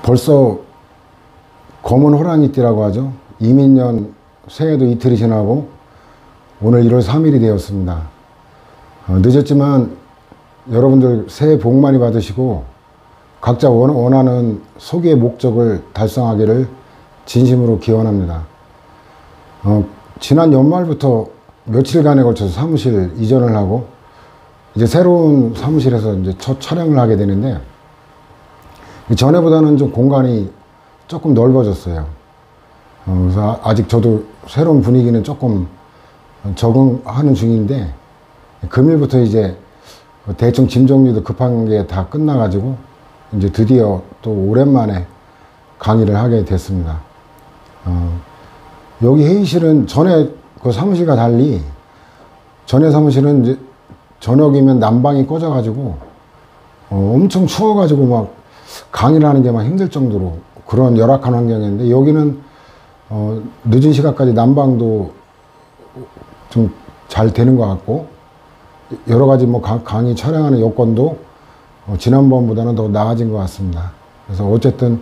벌써 검은 호랑이띠라고 하죠. 이민년 새해도 이틀이 지나고 오늘 1월 3일이 되었습니다. 늦었지만 여러분들 새해 복 많이 받으시고 각자 원하는 소기의 목적을 달성하기를 진심으로 기원합니다. 지난 연말부터 며칠간에 걸쳐서 사무실 이전을 하고 이제 새로운 사무실에서 이제 첫 촬영을 하게 되는데 전에보다는 좀 공간이 조금 넓어졌어요. 그래서 아직 저도 새로운 분위기는 조금 적응하는 중인데 금일부터 이제 대충 짐 정리도 급한 게 다 끝나가지고 이제 드디어 또 오랜만에 강의를 하게 됐습니다. 여기 회의실은 전에 그 사무실과 달리 전에 사무실은 이제 저녁이면 난방이 꺼져가지고 엄청 추워가지고 막 강의를 하는 게 막 힘들 정도로 그런 열악한 환경이었는데 여기는 늦은 시간까지 난방도 좀 잘 되는 것 같고 여러 가지 뭐 강의 촬영하는 여건도 지난번보다는 더 나아진 것 같습니다. 그래서 어쨌든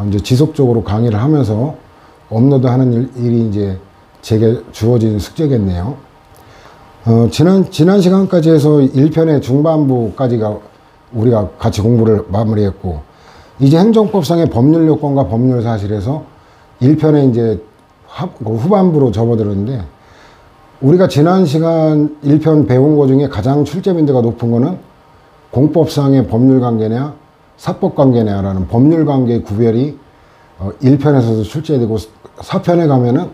이제 지속적으로 강의를 하면서 업로드하는 일이 이제 제게 주어진 숙제겠네요. 지난 시간까지 해서 1편의 중반부까지가 우리가 같이 공부를 마무리했고 이제 행정법상의 법률 요건과 법률 사실에서 1편에 이제 후반부로 접어들었는데 우리가 지난 시간 1편 배운 것 중에 가장 출제 빈도가 높은 거는 공법상의 법률 관계냐 사법 관계냐라는 법률 관계의 구별이 1편에서도 출제되고 4편에 가면은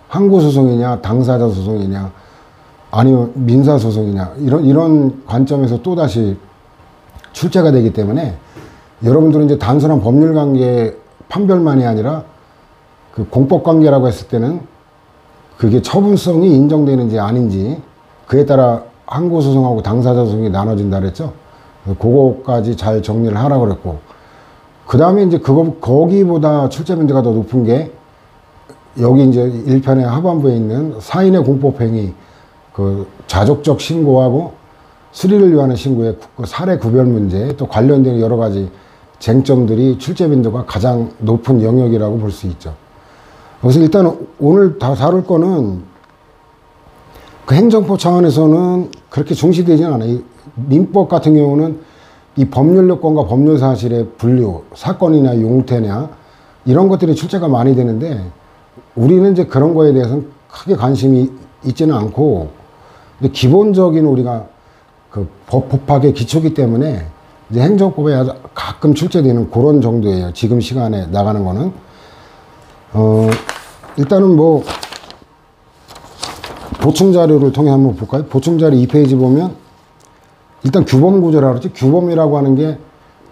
항고소송이냐 당사자 소송이냐 아니면 민사소송이냐 이런 관점에서 또다시 출제가 되기 때문에 여러분들은 이제 단순한 법률 관계 판별만이 아니라 그 공법 관계라고 했을 때는 그게 처분성이 인정되는지 아닌지 그에 따라 항고소송하고 당사자 소송이 나눠진다 그랬죠. 그거까지 잘 정리를 하라고 그랬고 그 다음에 이제 거기보다 출제 빈도가 더 높은 게 여기 이제 1편의 하반부에 있는 사인의 공법행위 그 자족적 신고하고 수리를 위한 신고의 사례 구별 문제 또 관련된 여러 가지 쟁점들이 출제 빈도가 가장 높은 영역이라고 볼 수 있죠. 그래서 일단 오늘 다룰 거는 그 행정법 차원에서는 그렇게 중시되지는 않아요. 민법 같은 경우는 이 법률 요건과 법률 사실의 분류, 사건이냐 용태냐 이런 것들이 출제가 많이 되는데 우리는 이제 그런 거에 대해서는 크게 관심이 있지는 않고 근데 기본적인 우리가 그 법학의 기초기 때문에 이제 행정법에 아주 가끔 출제되는 그런 정도예요. 지금 시간에 나가는 거는 일단은 뭐 보충 자료를 통해 한번 볼까요? 보충 자료 2페이지 보면 일단 규범 구조라고 그러지 규범이라고 하는 게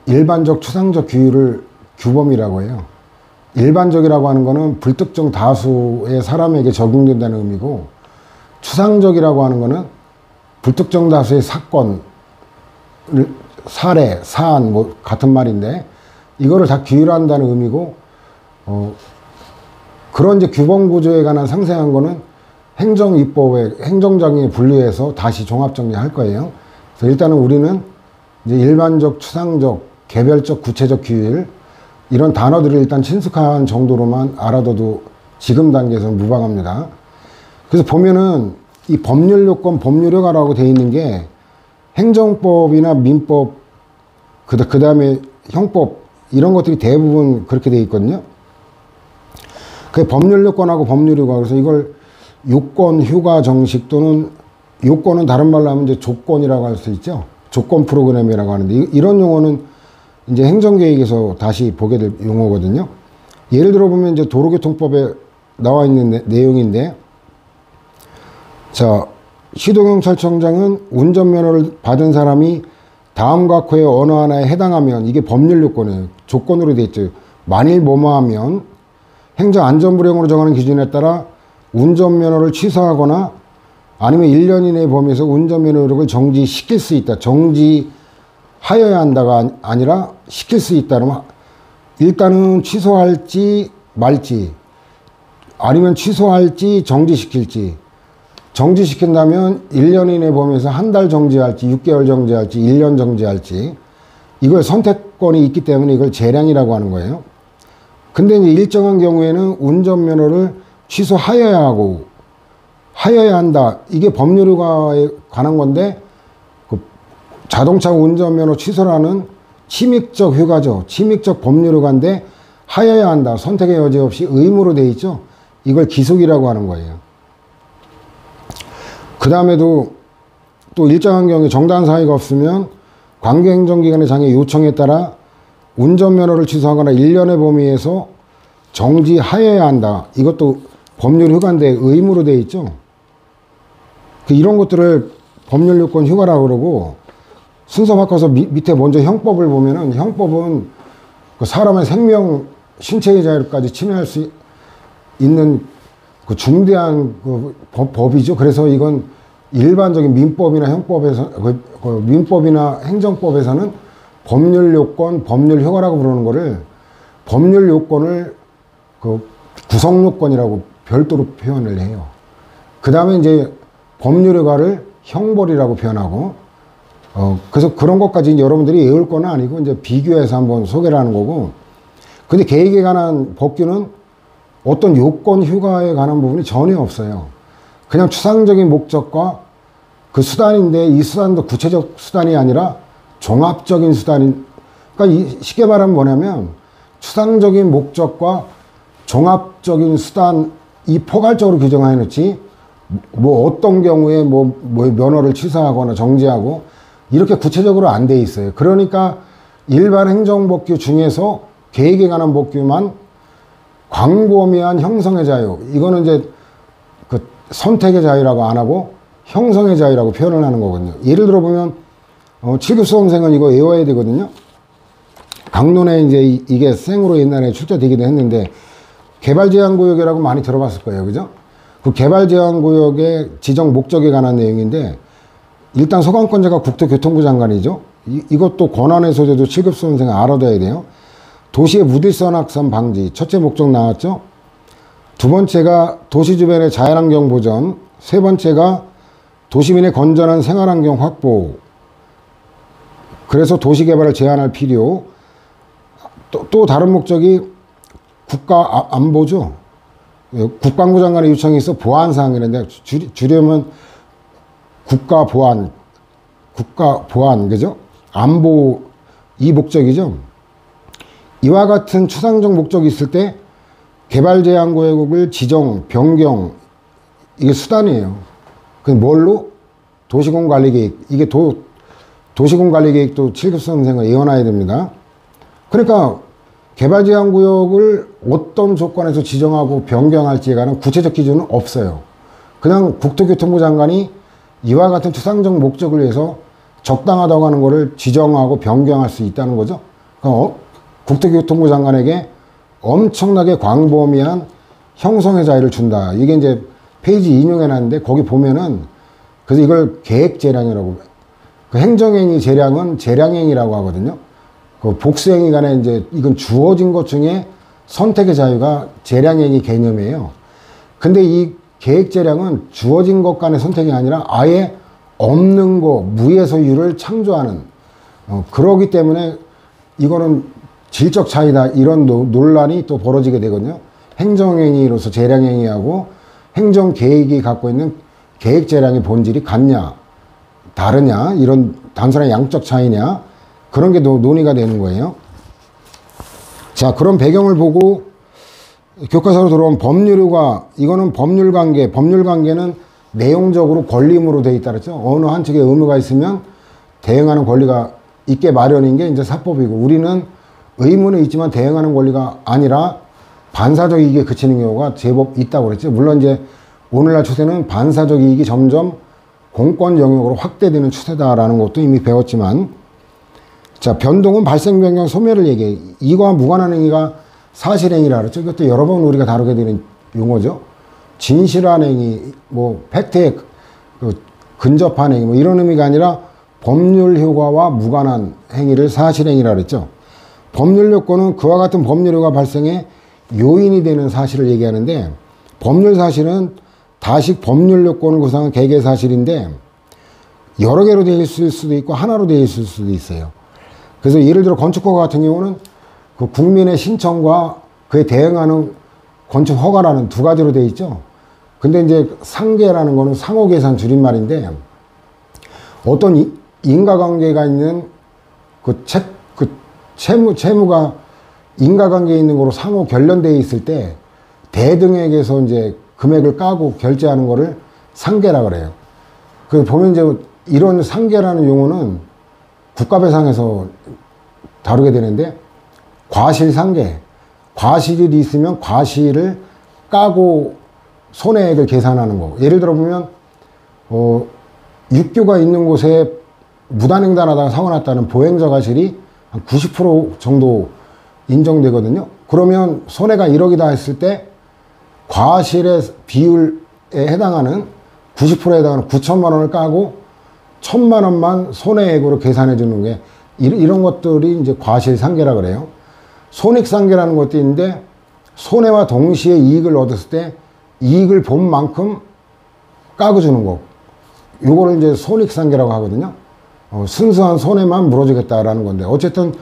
일반적 추상적 규율을 규범이라고 해요. 일반적이라고 하는 거는 불특정 다수의 사람에게 적용된다는 의미고 추상적이라고 하는 거는 불특정 다수의 사건, 사례, 사안 뭐 같은 말인데 이거를 다 규율한다는 의미고 그런 이제 규범 구조에 관한 상세한 거는 행정입법의 행정정의에 분류해서 다시 종합 정리할 거예요. 그래서 일단은 우리는 이제 일반적, 추상적, 개별적, 구체적 규율 이런 단어들을 일단 친숙한 정도로만 알아둬도 지금 단계에서는 무방합니다. 그래서 보면은 이 법률 요건, 법률 효과라고 되어 있는 게 행정법이나 민법, 그 다음에 형법 이런 것들이 대부분 그렇게 되어 있거든요. 그 법률 요건하고 법률 효과 그래서 이걸 요건, 휴가, 정식 또는 요건은 다른 말로 하면 이제 조건이라고 할 수 있죠. 조건 프로그램이라고 하는데 이런 용어는 이제 행정계획에서 다시 보게 될 용어거든요. 예를 들어 보면 이제 도로교통법에 나와 있는 내용인데 자, 시도경찰청장은 운전면허를 받은 사람이 다음 각호의 어느 하나에 해당하면 이게 법률 요건이에요. 조건으로 되어 있죠. 만일 뭐뭐하면 행정안전부령으로 정하는 기준에 따라 운전면허를 취소하거나 아니면 1년 이내 범위에서 운전면허 이력을 정지시킬 수 있다. 정지하여야 한다가 아니라 시킬 수 있다. 그러면 일단은 취소할지 말지 아니면 취소할지 정지시킬지 정지시킨다면 1년 이내 범위에서 한 달 정지할지 6개월 정지할지 1년 정지할지 이걸 선택 요건이 있기 때문에 이걸 재량이라고 하는 거예요. 근데 이제 일정한 경우에는 운전면허를 취소하여야 하고, 하여야 한다. 이게 법률휴가에 관한 건데, 그 자동차 운전면허 취소라는 침익적 휴가죠. 침익적 법률휴가인데, 하여야 한다. 선택의 여지 없이 의무로 돼 있죠. 이걸 기속이라고 하는 거예요. 그 다음에도 또 일정한 경우에 정당 사유가 없으면 관계행정기관의 장애 요청에 따라 운전면허를 취소하거나 1년의 범위에서 정지하여야 한다. 이것도 법률휴가인데 의무로 돼 있죠. 이런 것들을 법률요건 휴가라고 그러고, 순서 바꿔서 밑에 먼저 형법을 보면은, 형법은 그 사람의 생명, 신체의 자유까지 침해할 수 있는 그 중대한 그 법이죠. 그래서 이건 일반적인 민법이나 형법에서, 민법이나 행정법에서는 법률요건, 법률휴가라고 부르는 거를 법률요건을 그 구성요건이라고 별도로 표현을 해요. 그 다음에 이제 법률휴가를 형벌이라고 표현하고, 그래서 그런 것까지 여러분들이 외울 건 아니고 이제 비교해서 한번 소개를 하는 거고, 근데 계획에 관한 법규는 어떤 요건 휴가에 관한 부분이 전혀 없어요. 그냥 추상적인 목적과 그 수단인데, 이 수단도 구체적 수단이 아니라 종합적인 수단인, 그러니까 쉽게 말하면 뭐냐면 추상적인 목적과 종합적인 수단, 이 포괄적으로 규정해 놓지, 뭐 어떤 경우에 뭐 면허를 취소하거나 정지하고 이렇게 구체적으로 안 돼 있어요. 그러니까 일반 행정법규 중에서 계획에 관한 법규만 광범위한 형성의 자유, 이거는 이제 그 선택의 자유라고 안 하고 형성의 자유라고 표현을 하는 거거든요. 예를 들어 보면 7급 수험생은 이거 외워야 되거든요. 강론에 이제 이게 생으로 옛날에 출제되기도 했는데, 개발제한구역이라고 많이 들어봤을 거예요. 그죠? 그 개발제한구역의 지정 목적에 관한 내용인데, 일단 소관권자가 국토교통부 장관이죠. 이것도 권한의 소재도 7급 수험생은 알아둬야 돼요. 도시의 무dir선 확산 방지, 첫째 목적 나왔죠. 두 번째가 도시 주변의 자연환경 보전, 세 번째가 도시민의 건전한 생활환경 확보, 그래서 도시개발을 제한할 필요, 또 다른 목적이 국가 안보죠. 국방부 장관의 요청이 있어 보안사항이라는데, 줄이면 국가 보안, 그죠? 안보, 이 목적이죠. 이와 같은 추상적 목적이 있을 때 개발제한구역을 지정, 변경, 이게 수단이에요. 그 뭘로? 도시공관리계획. 이게 도시공관리계획도 7급 수험생은 외워놔야 됩니다. 그러니까 개발제한구역을 어떤 조건에서 지정하고 변경할지에 관한 구체적 기준은 없어요. 그냥 국토교통부 장관이 이와 같은 추상적 목적을 위해서 적당하다고 하는 것을 지정하고 변경할 수 있다는 거죠. 그러니까 국토교통부 장관에게 엄청나게 광범위한 형성의 자유를 준다. 이게 이제 페이지 인용해놨는데, 거기 보면은, 그래서 이걸 계획재량이라고, 그 행정행위 재량은 재량행위라고 하거든요. 그 복수행위 간에 이제 이건 주어진 것 중에 선택의 자유가 재량행위 개념이에요. 근데 이 계획재량은 주어진 것 간의 선택이 아니라 아예 없는 거, 무에서유를 창조하는, 그러기 때문에 이거는 질적 차이다, 이런 논란이 또 벌어지게 되거든요. 행정행위로서 재량행위하고 행정계획이 갖고 있는 계획재량의 본질이 같냐, 다르냐, 이런 단순한 양적 차이냐, 그런 게 논의가 되는 거예요. 자, 그런 배경을 보고 교과서로 들어온 법률휴가, 이거는 법률관계, 법률관계는 내용적으로 권리의무로 되어 있다 그랬죠. 어느 한 측에 의무가 있으면 대응하는 권리가 있게 마련인 게 이제 사법이고, 우리는 의무는 있지만 대응하는 권리가 아니라 반사적 이익에 그치는 경우가 제법 있다고 그랬죠. 물론 이제 오늘날 추세는 반사적 이익이 점점 공권 영역으로 확대되는 추세다라는 것도 이미 배웠지만, 자, 변동은 발생, 변경, 소멸을 얘기해. 이거와 무관한 행위가 사실행위라 그랬죠. 이것도 여러 번 우리가 다루게 되는 용어죠. 진실한 행위, 뭐 팩트에 근접한 행위, 뭐 이런 의미가 아니라 법률 효과와 무관한 행위를 사실행위라 그랬죠. 법률 요건은 그와 같은 법률효과 발생에 요인이 되는 사실을 얘기하는데, 법률 사실은 다식 법률 요건을 구성한 개개 사실인데 여러 개로 되어 있을 수도 있고 하나로 되어 있을 수도 있어요. 그래서 예를 들어 건축허가 같은 경우는 그 국민의 신청과 그에 대응하는 건축 허가라는 두 가지로 되어 있죠. 근데 이제 상계라는 거는 상호계산 줄임말인데, 어떤 인과관계가 있는 그 채무가 인과관계에 있는 거로 상호 결련되어 있을 때 대등액에서 이제 금액을 까고 결제하는 거를 상계라 그래요. 그 보면 이제 이런 상계라는 용어는 국가배상에서 다루게 되는데, 과실상계, 과실이 있으면 과실을 까고 손해액을 계산하는 거. 예를 들어 보면 육교가 있는 곳에 무단횡단하다가 사고 났다는 보행자 과실이 한 90% 정도 인정되거든요. 그러면 손해가 1억이다 했을 때 과실의 비율에 해당하는 90%에 해당하는 9천만 원을 까고 1,000만 원만 손해액으로 계산해 주는 게, 이런 것들이 이제 과실상계라 그래요. 손익상계라는 것도 있는데, 손해와 동시에 이익을 얻었을 때 이익을 본 만큼 까고 주는 거. 요거를 이제 손익상계라고 하거든요. 순수한 손해만 물어주겠다라는 건데, 어쨌든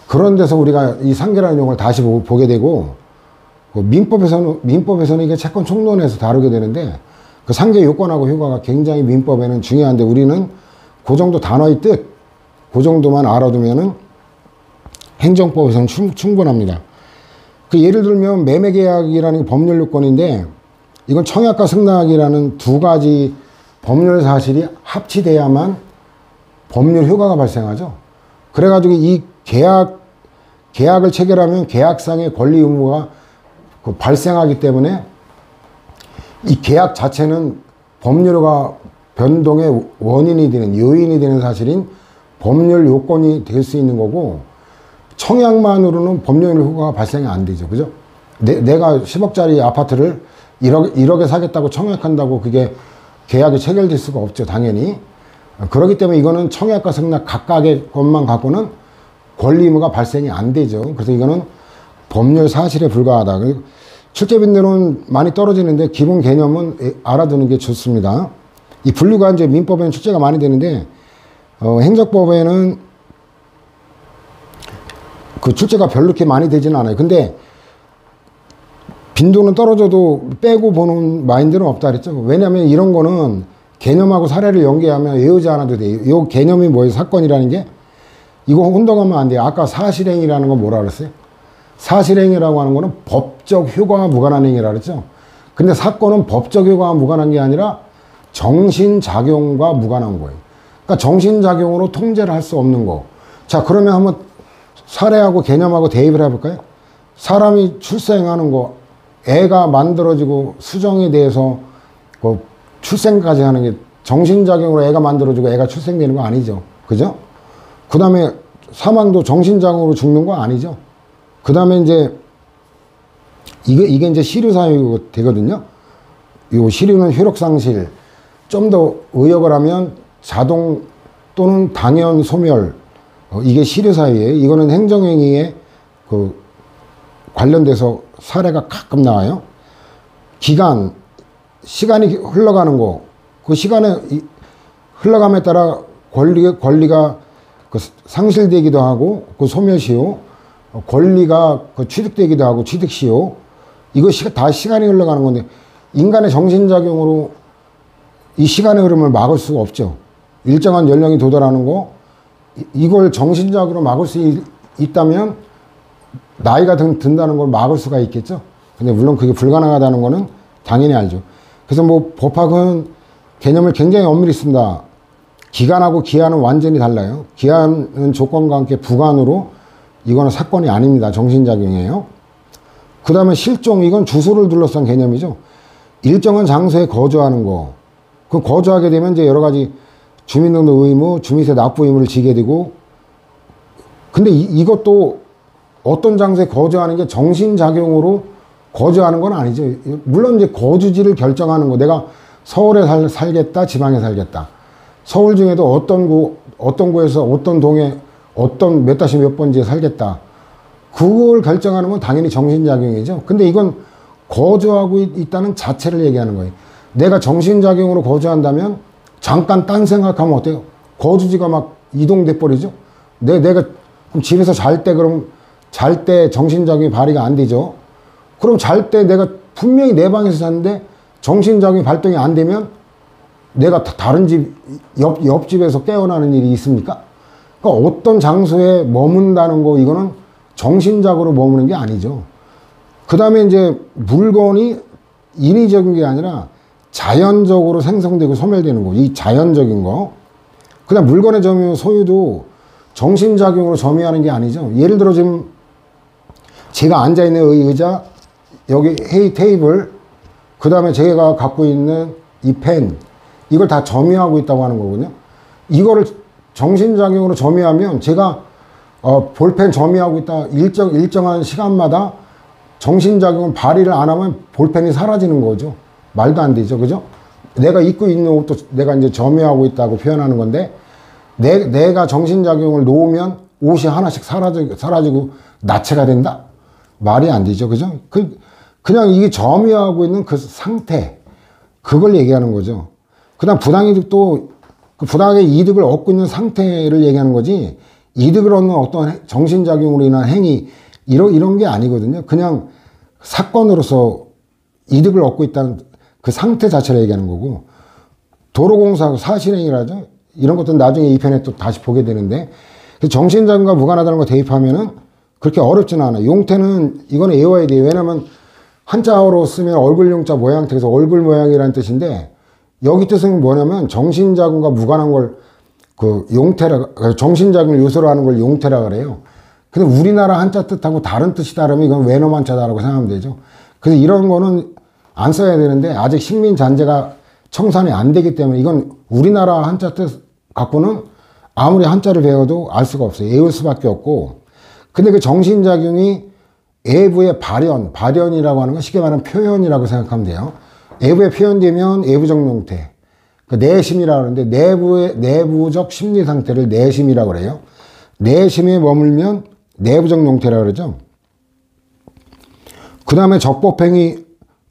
그런 데서 우리가 이 상계라는 용어를 다시 보게 되고, 민법에서는 이게 채권 총론에서 다루게 되는데, 그 상계 요건하고 효과가 굉장히 민법에는 중요한데, 우리는 그 정도 단어의 뜻, 그 정도만 알아두면은 행정법에서는 충분합니다. 그 예를 들면 매매계약이라는 게 법률 요건인데, 이건 청약과 승낙이라는 두 가지 법률 사실이 합치돼야만 법률 효과가 발생하죠. 그래가지고 이 계약을 체결하면 계약상의 권리 의무가 발생하기 때문에 이 계약 자체는 법률효과 변동의 원인이 되는, 요인이 되는 사실인 법률 요건이 될 수 있는 거고, 청약만으로는 법률 효과가 발생이 안 되죠. 그죠? 내가 10억짜리 아파트를 1억에 사겠다고 청약한다고 그게 계약이 체결될 수가 없죠. 당연히. 그렇기 때문에 이거는 청약과 승낙 각각의 것만 갖고는 권리 의무가 발생이 안 되죠. 그래서 이거는 법률 사실에 불과하다. 출제빈들은 많이 떨어지는데 기본 개념은 알아두는 게 좋습니다. 이 분류가 이제 민법에는 출제가 많이 되는데, 행정법에는 그 출제가 별로 이렇게 많이 되지는 않아요. 근데 빈도는 떨어져도 빼고 보는 마인드는 없다 그랬죠. 왜냐하면 이런 거는 개념하고 사례를 연계하면 외우지 않아도 돼요. 이 개념이 뭐예요? 사건이라는 게. 이거 혼동하면 안 돼요. 아까 사실행위라는 건 뭐라 그랬어요? 사실행위라고 하는 거는 법적 효과와 무관한 행위라 그랬죠. 근데 사건은 법적 효과와 무관한 게 아니라 정신작용과 무관한 거예요. 그러니까 정신작용으로 통제를 할 수 없는 거. 자, 그러면 한번 사례하고 개념하고 대입을 해볼까요? 사람이 출생하는 거, 애가 만들어지고 수정에 대해서 그 출생까지 하는 게 정신작용으로 애가 만들어지고 애가 출생되는 거 아니죠. 그죠? 그 다음에 사망도 정신작용으로 죽는 거 아니죠. 그 다음에 이제 이게 이제 시류사유가 되거든요. 이 시류는 효력상실, 좀 더 의역을 하면 자동 또는 당연 소멸, 이게 시류사유예요. 이거는 행정행위에 그 관련돼서 사례가 가끔 나와요. 기간, 시간이 흘러가는 거, 그 시간에 흘러감에 따라 권리가 그 상실되기도 하고, 그 소멸시효, 권리가 그 취득되기도 하고, 취득시효, 이거 다 시간이 흘러가는 건데, 인간의 정신작용으로 이 시간의 흐름을 막을 수가 없죠. 일정한 연령이 도달하는 거, 이걸 정신작으로 막을 수 있다면 나이가 든다는 걸 막을 수가 있겠죠. 근데 물론 그게 불가능하다는 거는 당연히 알죠. 그래서 뭐 법학은 개념을 굉장히 엄밀히 씁니다. 기간하고 기한은 완전히 달라요. 기한은 조건과 함께 부관으로, 이거는 사건이 아닙니다. 정신작용이에요. 그 다음에 실종, 이건 주소를 둘러싼 개념이죠. 일정한 장소에 거주하는 거. 그 거주하게 되면 이제 여러 가지 주민등록 의무, 주민세 납부 의무를 지게 되고, 근데 이것도 어떤 장소에 거주하는 게 정신작용으로 거주하는 건 아니죠. 물론 이제 거주지를 결정하는 거, 내가 서울에 살겠다, 지방에 살겠다. 서울 중에도 어떤 구에서 어떤 동에 어떤 몇 다시 몇 번지에 살겠다. 그걸 결정하는 건 당연히 정신작용이죠. 근데 이건 거주하고 있다는 자체를 얘기하는 거예요. 내가 정신작용으로 거주한다면 잠깐 딴 생각하면 어때요? 거주지가 막 이동돼 버리죠. 내가 그럼 집에서 잘 때 그럼 잘 때 정신작용이 발휘가 안 되죠. 그럼 잘 때 내가 분명히 내 방에서 잤는데 정신작용이 발동이 안 되면 내가 다른 집, 옆집에서 깨어나는 일이 있습니까? 그러니까 어떤 장소에 머문다는 거, 이거는 정신작으로 머무는 게 아니죠. 그 다음에 이제 물건이 인위적인 게 아니라 자연적으로 생성되고 소멸되는 거, 이 자연적인 거. 그 다음 물건의 점유, 소유도 정신작용으로 점유하는 게 아니죠. 예를 들어 지금 제가 앉아있는 의자, 여기 회의 테이블, 그 다음에 제가 갖고 있는 이 펜, 이걸 다 점유하고 있다고 하는 거거든요. 이거를 정신작용으로 점유하면 제가 볼펜 점유하고 있다 일정한 시간마다 정신작용을 발휘를 안 하면 볼펜이 사라지는 거죠. 말도 안 되죠. 그죠? 내가 입고 있는 옷도 내가 이제 점유하고 있다고 표현하는 건데 내가 정신작용을 놓으면 옷이 하나씩 사라지고 나체가 된다? 말이 안 되죠. 그죠? 그냥 이게 점유하고 있는 그 상태, 그걸 얘기하는 거죠. 그 다음 부당이득도 그 부당하게 이득을 얻고 있는 상태를 얘기하는 거지, 이득을 얻는 어떤 정신작용으로 인한 행위, 이런 게 아니거든요. 그냥 사건으로서 이득을 얻고 있다는 그 상태 자체를 얘기하는 거고, 도로공사하고 사실행위라죠. 이런 것들은 나중에 이 편에 또 다시 보게 되는데, 정신작용과 무관하다는 거 대입하면은 그렇게 어렵지는 않아요. 용태는 이거는 외워야 돼요. 왜냐면 한자어로 쓰면 얼굴 용자 모양태에서 얼굴 모양이라는 뜻인데, 여기 뜻은 뭐냐면 정신작용과 무관한 걸 그 용태라, 정신작용을 요소로 하는 걸 용태라 그래요. 근데 우리나라 한자 뜻하고 다른 뜻이 다르면 이건 외놈 한자다라고 생각하면 되죠. 그래서 이런 거는 안 써야 되는데 아직 식민잔재가 청산이 안 되기 때문에 이건 우리나라 한자 뜻 갖고는 아무리 한자를 배워도 알 수가 없어요. 외울 수밖에 없고. 근데 그 정신작용이 외부의 발현이라고 하는 건 쉽게 말하면 표현이라고 생각하면 돼요. 외부에 표현되면 외부적 용태, 그 내심이라고 하는데 내부적 심리 상태를 내심이라고 그래요. 내심에 머물면 내부적 용태라고 그러죠. 그 다음에 적법행위,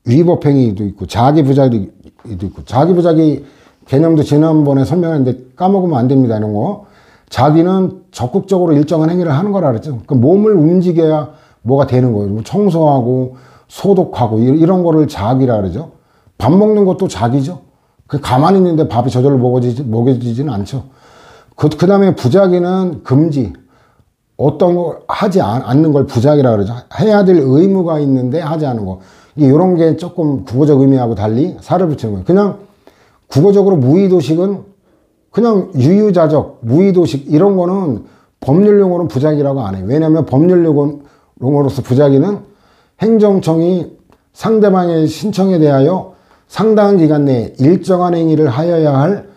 위법행위도 있고 자기부작이 있고, 자기부작이 개념도 지난번에 설명했는데 까먹으면 안 됩니다. 이런 거. 자기는 적극적으로 일정한 행위를 하는 거라 그랬죠. 그 몸을 움직여야 뭐가 되는 거예요. 청소하고 소독하고 이런 거를 자기라 그러죠. 밥 먹는 것도 자기죠. 그 가만히 있는데 밥이 저절로 먹여지지는 않죠. 그 다음에 부작위는 금지. 어떤 거 하지 않는 걸 부작이라 그러죠. 해야 될 의무가 있는데 하지 않은 거. 이런 게 조금 국어적 의미하고 달리 살을 붙이는 거예요. 그냥 국어적으로 무의도식은 그냥 유유자적, 무의도식 이런 거는 법률용어로는 부작이라고 안 해요. 왜냐하면 법률용어로서 부작위는 행정청이 상대방의 신청에 대하여 상당한 기간 내에 일정한 행위를 하여야 할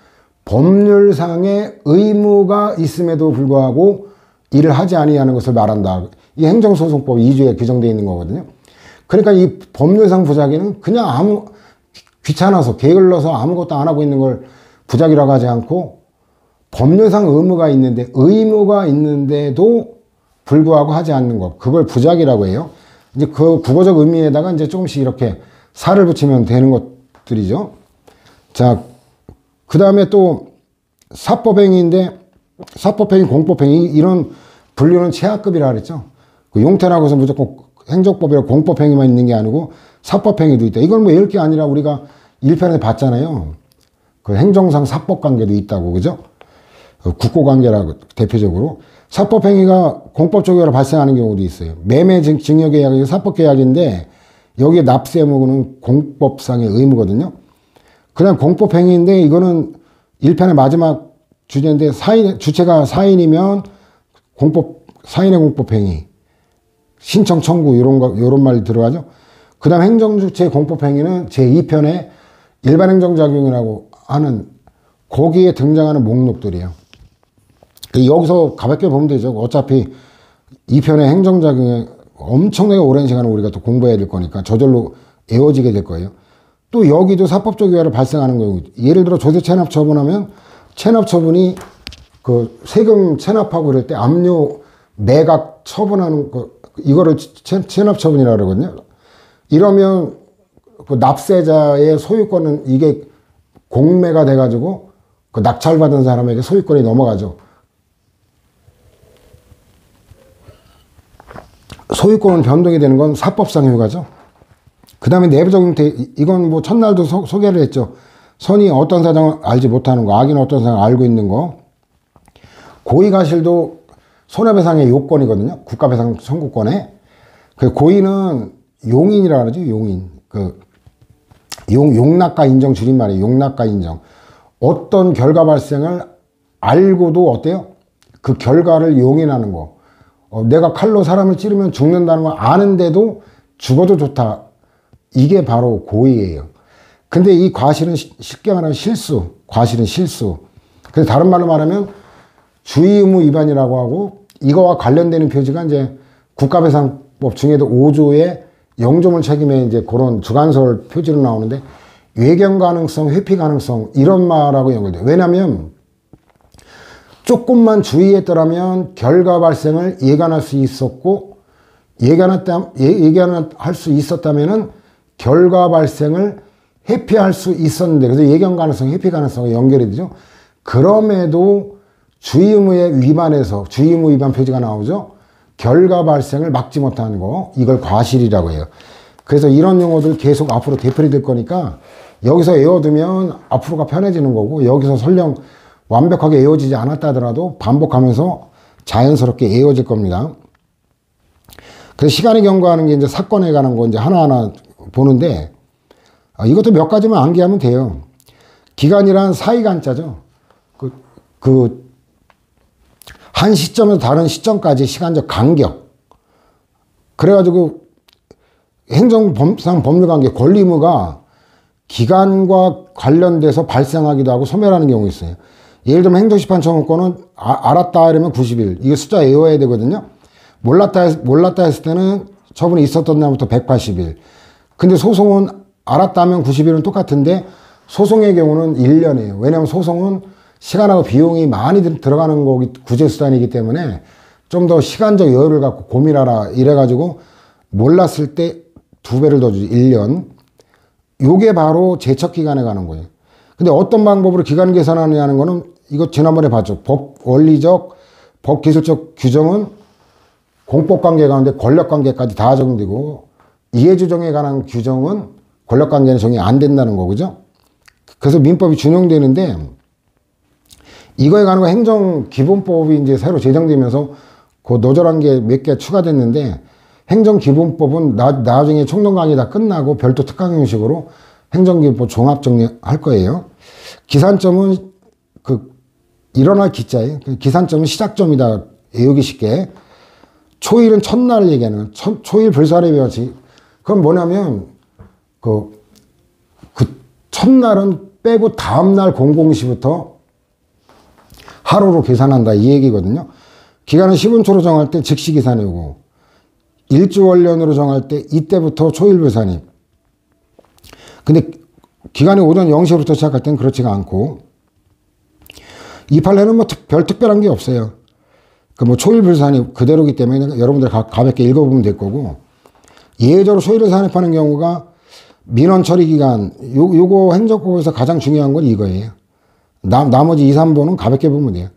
법률상의 의무가 있음에도 불구하고 일을 하지 아니하는 것을 말한다. 이 행정소송법 2조에 규정되어 있는 거거든요. 그러니까 이 법률상 부작위는 그냥 귀찮아서 게을러서 아무것도 안 하고 있는 걸 부작위라고 하지 않고, 법률상 의무가 있는데도 불구하고 하지 않는 것, 그걸 부작위라고 해요. 이제 그 국어적 의미에다가 이제 조금씩 이렇게 살을 붙이면 되는 것들이죠. 자, 그 다음에 또 사법행위인데, 사법행위, 공법행위, 이런 분류는 최하급이라 그랬죠. 그 용태라고 해서 무조건 행정법이라 공법행위만 있는 게 아니고 사법행위도 있다. 이건 뭐 이럴 게 아니라 우리가 1편에 봤잖아요. 그 행정상 사법관계도 있다고, 그죠? 국고관계라고 대표적으로. 사법행위가 공법적으로 발생하는 경우도 있어요. 매매 증여계약이 사법계약인데 여기에 납세의무는 공법상의 의무거든요. 그냥 공법행위인데 이거는 1편의 마지막 주제인데 주체가 사인이면 사인의 공법행위, 신청 청구 이런 말 들어가죠. 그 다음 행정주체 공법행위는 제2편에 일반행정작용이라고 하는 거기에 등장하는 목록들이에요. 여기서 가볍게 보면 되죠. 어차피 2편의 행정작용에 엄청나게 오랜 시간을 우리가 또 공부해야 될 거니까 저절로 외워지게 될 거예요. 또 여기도 사법적 위화를 발생하는 경우, 예를 들어 조세 체납 처분하면 체납 처분이 그 세금 체납하고 그럴 때 압류 매각 처분하는 거, 이거를 체납 처분이라고 그러거든요. 이러면 그 납세자의 소유권은 이게 공매가 돼가지고 그 낙찰받은 사람에게 소유권이 넘어가죠. 소유권은 변동이 되는 건 사법상 효과죠. 그 다음에 내부적인 이건 뭐 첫날도 소개를 했죠. 선이 어떤 사정을 알지 못하는 거, 악인은 어떤 사정을 알고 있는 거. 고의가실도 손해배상의 요건이거든요. 국가배상 청구권에. 그 고의는 용인이라고 그러죠. 용인. 용납과 인정 줄임말이에요. 용납과 인정. 어떤 결과 발생을 알고도 어때요? 그 결과를 용인하는 거. 내가 칼로 사람을 찌르면 죽는다는 걸 아는데도 죽어도 좋다. 이게 바로 고의예요. 근데 이 과실은 쉽게 말하면 실수. 과실은 실수. 그래서 다른 말로 말하면 주의 의무 위반이라고 하고, 이거와 관련되는 표지가 이제 국가배상법 중에도 5조의 영조물 책임에 이제 그런 주관설 표지로 나오는데, 외견 가능성, 회피 가능성, 이런 말하고 연결돼요. 왜냐면 조금만 주의했더라면 결과 발생을 예견할 수 있었고, 예견할 수 있었다면은 결과 발생을 회피할 수 있었는데, 그래서 예견 가능성, 회피 가능성이 연결이 되죠. 그럼에도 주의 의무에 위반해서 주의 의무 위반 표지가 나오죠. 결과 발생을 막지 못하는 거, 이걸 과실이라고 해요. 그래서 이런 용어들 계속 앞으로 되풀이 될 거니까 여기서 외워두면 앞으로가 편해지는 거고, 여기서 설령 완벽하게 외워지지 않았다 하더라도 반복하면서 자연스럽게 외워질 겁니다. 그래서 시간이 경과하는 게 이제 사건에 관한 거 이제 하나하나 보는데, 이것도 몇 가지만 암기하면 돼요. 기간이란 사이간자죠. 한 시점에서 다른 시점까지 시간적 간격. 그래가지고 행정법상 법률관계 권리 의무가 기간과 관련돼서 발생하기도 하고 소멸하는 경우 있어요. 예를 들면 행정심판청구권은 알았다 이러면 90일. 이게 숫자 외워야 되거든요. 몰랐다 했을 때는 처분이 있었던 날부터 180일. 근데 소송은 알았다 하면 90일은 똑같은데 소송의 경우는 1년이에요. 왜냐하면 소송은 시간하고 비용이 많이 들어가는 거기, 구제수단이기 때문에 좀 더 시간적 여유를 갖고 고민하라 이래가지고 몰랐을 때 2배를 더 주지. 1년. 요게 바로 제척기간에 관한 거예요. 근데 어떤 방법으로 기간 계산하느냐는 거는 이거 지난번에 봤죠. 법 원리적, 법 기술적 규정은 공법관계 가운데 권력관계까지 다 적용되고, 이해주정에 관한 규정은 권력관계는 적용이 안 된다는 거, 그죠? 그래서 민법이 준용되는데, 이거에 관한 행정기본법이 이제 새로 제정되면서 그 노절한 게 몇 개 추가됐는데, 행정기본법은 나중에 총론 강의 다 끝나고 별도 특강 형식으로 행정기본법 종합 정리할 거예요. 기산점은 일어날 기자예요. 기산점은 시작점이다. 외우기 쉽게. 초일은 첫날을 얘기하는, 초일 불사를 배웠지. 그건 뭐냐면, 첫날은 빼고 다음날 00시부터 하루로 계산한다. 이 얘기거든요. 기간은 10분초로 정할 때 즉시 계산이고, 일주월련으로 정할 때 이때부터 초일불산임. 근데 기간이 오전 0시부터 시작할 때는 그렇지가 않고, 이 판례는 뭐 별 특별한 게 없어요. 뭐 초일불산이 그대로기 때문에 여러분들 가볍게 읽어보면 될 거고, 예외적으로 초일을 산입하는 경우가 민원 처리 기간, 요거 행정법에서 가장 중요한 건 이거예요. 나머지 2, 3번은 가볍게 보면 돼요.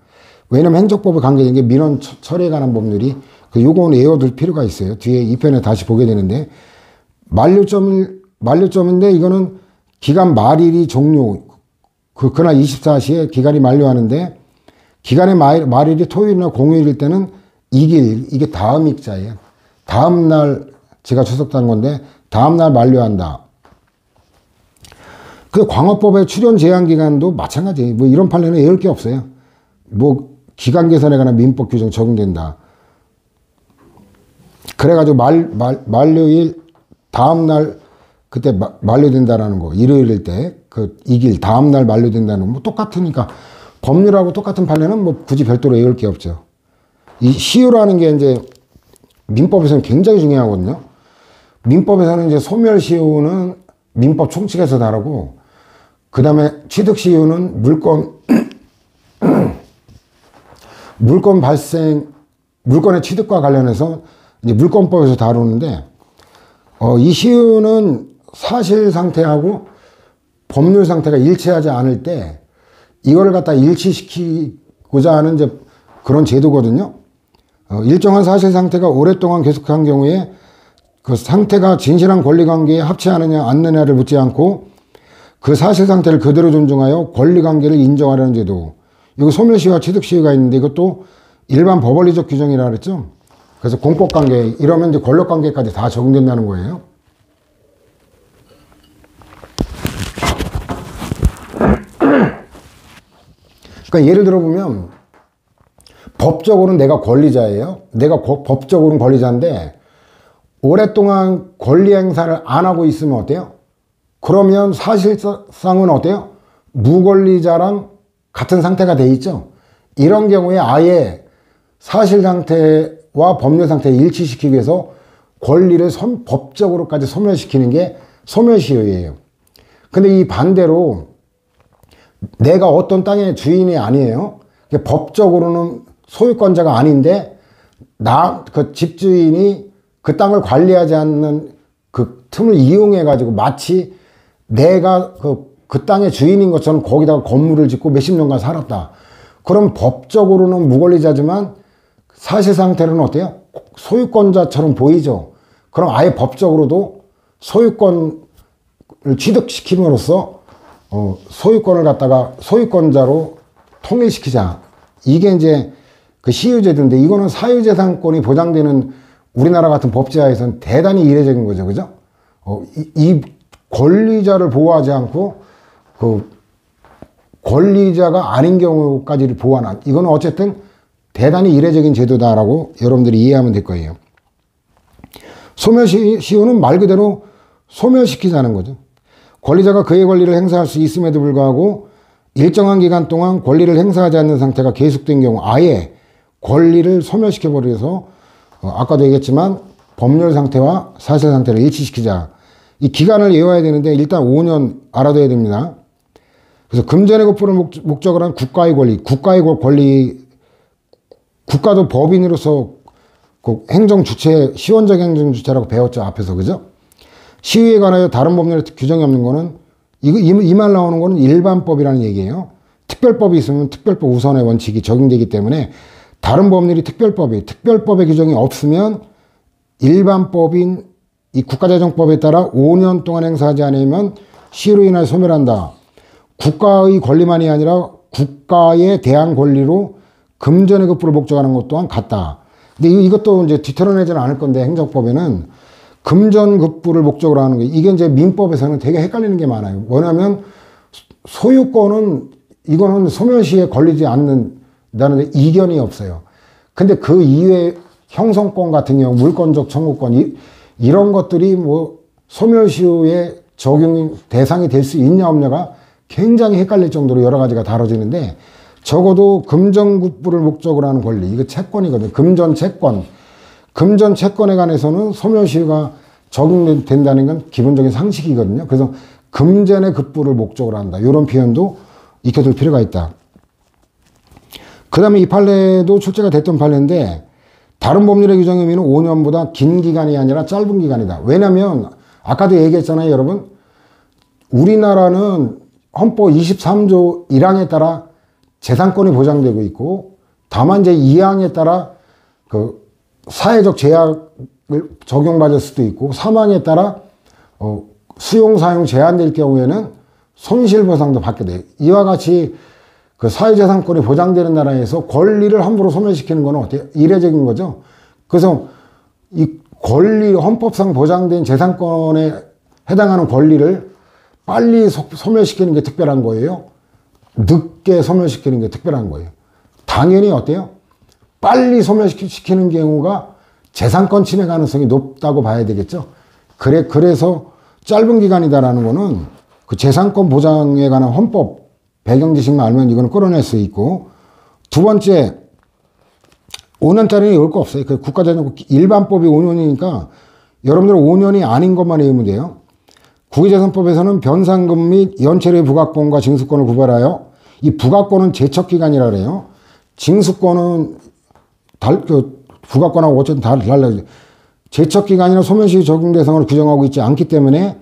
왜냐면 행정법에 관계된 게 민원 처리에 관한 법률이, 요거는 외워둘 필요가 있어요. 뒤에 2편에 다시 보게 되는데, 만료점인데 이거는 기간 말일이 종료, 그날 24시에 기간이 만료하는데, 기간의 말일이 토요일이나 공휴일일 때는 이게 다음 익자예요. 다음날 제가 추석한 건데, 다음날 만료한다. 그 광어법의 출연 제한 기간도 마찬가지예요. 뭐 이런 판례는 외울 게 없어요. 뭐 기간 계산에 관한 민법 규정 적용된다. 그래가지고 만료일 다음날 그때 만료된다라는 거, 일요일일 때 이길 다음날 만료된다는 거, 뭐 똑같으니까 법률하고 똑같은 판례는 뭐 굳이 별도로 외울 게 없죠. 이 시효라는 게 이제 민법에서는 굉장히 중요하거든요. 민법에서는 이제 소멸시효는 민법 총칙에서 다르고, 그 다음에 취득시효는 물건의 취득과 관련해서 이제 물권법에서 다루는데, 이 시효는 사실 상태하고 법률 상태가 일치하지 않을 때 이거를 갖다 일치시키고자 하는 이제 그런 제도거든요. 일정한 사실 상태가 오랫동안 계속한 경우에 그 상태가 진실한 권리관계에 합치하느냐 않느냐를 묻지 않고 그 사실 상태를 그대로 존중하여 권리관계를 인정하려는 제도. 이거 소멸시효와 취득시효가 있는데 이것도 일반 법원리적 규정이라 그랬죠. 그래서 공법관계 이러면 이제 권력관계까지 다 적용된다는 거예요. 그러니까 예를 들어 보면 법적으로는 내가 권리자예요. 내가 법적으로는 권리자인데 오랫동안 권리 행사를 안 하고 있으면 어때요? 그러면 사실상은 어때요? 무권리자랑 같은 상태가 돼 있죠. 이런 경우에 아예 사실 상태와 법률 상태를 일치시키기 위해서 권리를 법적으로까지 소멸시키는 게 소멸시효예요. 근데 이 반대로 내가 어떤 땅의 주인이 아니에요. 법적으로는 소유권자가 아닌데 그 집주인이 그 땅을 관리하지 않는 그 틈을 이용해 가지고 마치 내가 그 땅의 주인인 것처럼 거기다가 건물을 짓고 몇십 년간 살았다. 그럼 법적으로는 무권리자지만 사실 상태는 어때요? 소유권자처럼 보이죠. 그럼 아예 법적으로도 소유권을 취득시킴으로써 소유권을 갖다가 소유권자로 통일시키자. 이게 이제 그 시효제도인데 이거는 사유재산권이 보장되는 우리나라 같은 법제하에서는 대단히 이례적인 거죠. 그죠? 이 권리자를 보호하지 않고 그 권리자가 아닌 경우까지를 보호하는 이거는 어쨌든 대단히 이례적인 제도다라고 여러분들이 이해하면 될 거예요. 소멸시효는 말 그대로 소멸시키자는 거죠. 권리자가 그의 권리를 행사할 수 있음에도 불구하고 일정한 기간 동안 권리를 행사하지 않는 상태가 계속된 경우 아예 권리를 소멸시켜버려서 아까도 얘기했지만 법률 상태와 사실 상태를 일치시키자. 이 기간을 외워야 되는데 일단 5년 알아둬야 됩니다. 그래서 금전의 급부를 목적으로 한 국가의 권리, 국가도 법인으로서 그 행정 주체, 시원적 행정 주체라고 배웠죠. 앞에서. 그죠? 시위에 관하여 다른 법률에 규정이 없는 거는 이 말 나오는 거는 일반법이라는 얘기예요. 특별법이 있으면 특별법 우선의 원칙이 적용되기 때문에 다른 법률이 특별법의 규정이 없으면 일반법인 이 국가재정법에 따라 5년 동안 행사하지 않으면 시효로 인하여 소멸한다. 국가의 권리만이 아니라 국가에 대한 권리로 금전의 급부를 목적하는 것 또한 같다. 근데 이것도 이제 뒤틀어내지는 않을 건데 행정법에는 금전 급부를 목적으로 하는 게 이게 이제 민법에서는 되게 헷갈리는 게 많아요. 뭐냐면 소유권은 이거는 소멸시에 걸리지 않는다는 이견이 없어요. 근데 그 이외에 형성권 같은 경우 물권적 청구권 이런 것들이 뭐 소멸시효의 적용 대상이 될 수 있냐 없냐가 굉장히 헷갈릴 정도로 여러 가지가 다뤄지는데 적어도 금전급부를 목적으로 하는 권리 이거 채권이거든요. 금전채권 금전채권에 관해서는 소멸시효가 적용된다는 건 기본적인 상식이거든요. 그래서 금전의 급부를 목적으로 한다. 이런 표현도 익혀둘 필요가 있다. 그 다음에 이 판례도 출제가 됐던 판례인데 다른 법률의 규정의 의미는 5년보다 긴 기간이 아니라 짧은 기간이다. 왜냐하면 아까도 얘기했잖아요. 여러분 우리나라는 헌법 23조 1항에 따라 재산권이 보장되고 있고 다만 이제 2항에 따라 그 사회적 제약을 적용받을 수도 있고 3항에 따라 수용 사용 제한될 경우에는 손실보상도 받게 돼요. 이와 같이 그 사회재산권이 보장되는 나라에서 권리를 함부로 소멸시키는 건 어때요? 이례적인 거죠. 그래서 이 권리 헌법상 보장된 재산권에 해당하는 권리를 빨리 소멸시키는 게 특별한 거예요. 늦게 소멸시키는 게 특별한 거예요. 당연히 어때요? 빨리 소멸시키는 경우가 재산권 침해 가능성이 높다고 봐야 되겠죠. 그래서 짧은 기간이다라는 거는 그 재산권 보장에 관한 헌법 배경 지식만 알면 이거는 끌어낼 수 있고 두 번째 5년짜리는 올 거 없어요. 그 국가재정법 일반법이 5년이니까 여러분들은 5년이 아닌 것만 외우면 돼요. 국유재산법에서는 변상금 및 연체료의 부과권과 징수권을 구별하여 이 부과권은 제척기간이라 그래요. 징수권은 부과권하고 어쨌든 달라요. 제척기간이나 소멸시효 적용 대상으로 규정하고 있지 않기 때문에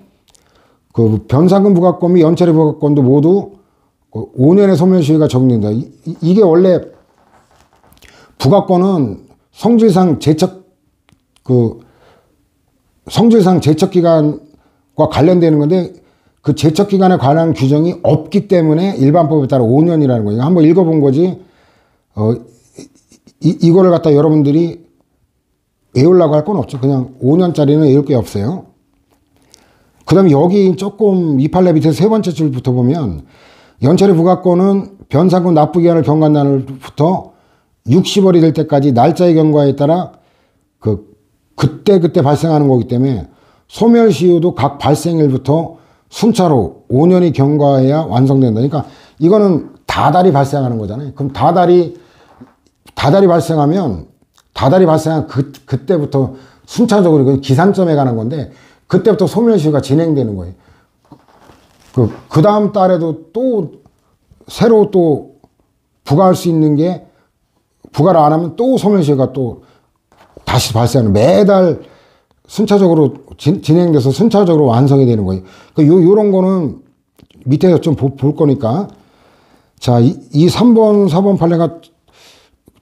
그 변상금 부과권 및 연체료 부과권도 모두 5년의 소멸시효가 적용된다. 이게 원래 부과권은 성질상 제척기간과 관련되는 건데 그 제척기간에 관한 규정이 없기 때문에 일반법에 따라 5년이라는 거예요. 한번 읽어본 거지, 이거를 갖다 여러분들이 외우려고 할 건 없죠. 그냥 5년짜리는 외울 게 없어요. 그 다음에 여기 조금 이 판례 밑에 세 번째 줄부터 보면 연체료 부과권은 변상금 납부기한을 경과한 날부터 60월이 될 때까지 날짜의 경과에 따라 그때 발생하는 거기 때문에 소멸시효도 각 발생일부터 순차로 5년이 경과해야 완성된다. 그러니까 이거는 다달이 발생하는 거잖아요. 그럼 다달이 발생한 그때부터 순차적으로 기산점에 관한 건데 그때부터 소멸시효가 진행되는 거예요. 그 다음 달에도 또 새로 또 부과할 수 있는 게 부과를 안 하면 또 소멸시효가 또 다시 발생하는, 매달 순차적으로 진행돼서 순차적으로 완성이 되는 거예요. 요런 거는 밑에서 좀 볼 거니까. 자, 이 3번, 4번 판례가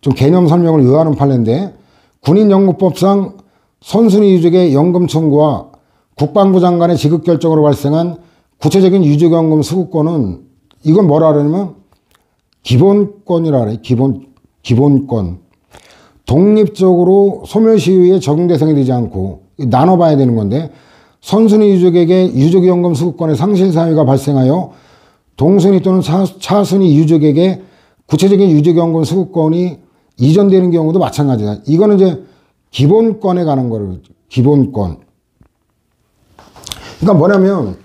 좀 개념 설명을 요하는 판례인데, 군인연금법상 선순위 유족의 연금 청구와 국방부 장관의 지급 결정으로 발생한 구체적인 유족연금 수급권은, 이건 뭐라 그러냐면 기본권이라 그래요. 기본권. 독립적으로 소멸시효에 적용 대상이 되지 않고, 나눠봐야 되는 건데, 선순위 유족에게 유족연금 수급권의 상실 사유가 발생하여 동순위 또는 차순위 유족에게 구체적인 유족연금 수급권이 이전되는 경우도 마찬가지다. 이거는 이제 기본권에 관한 거를, 기본권. 그러니까 뭐냐면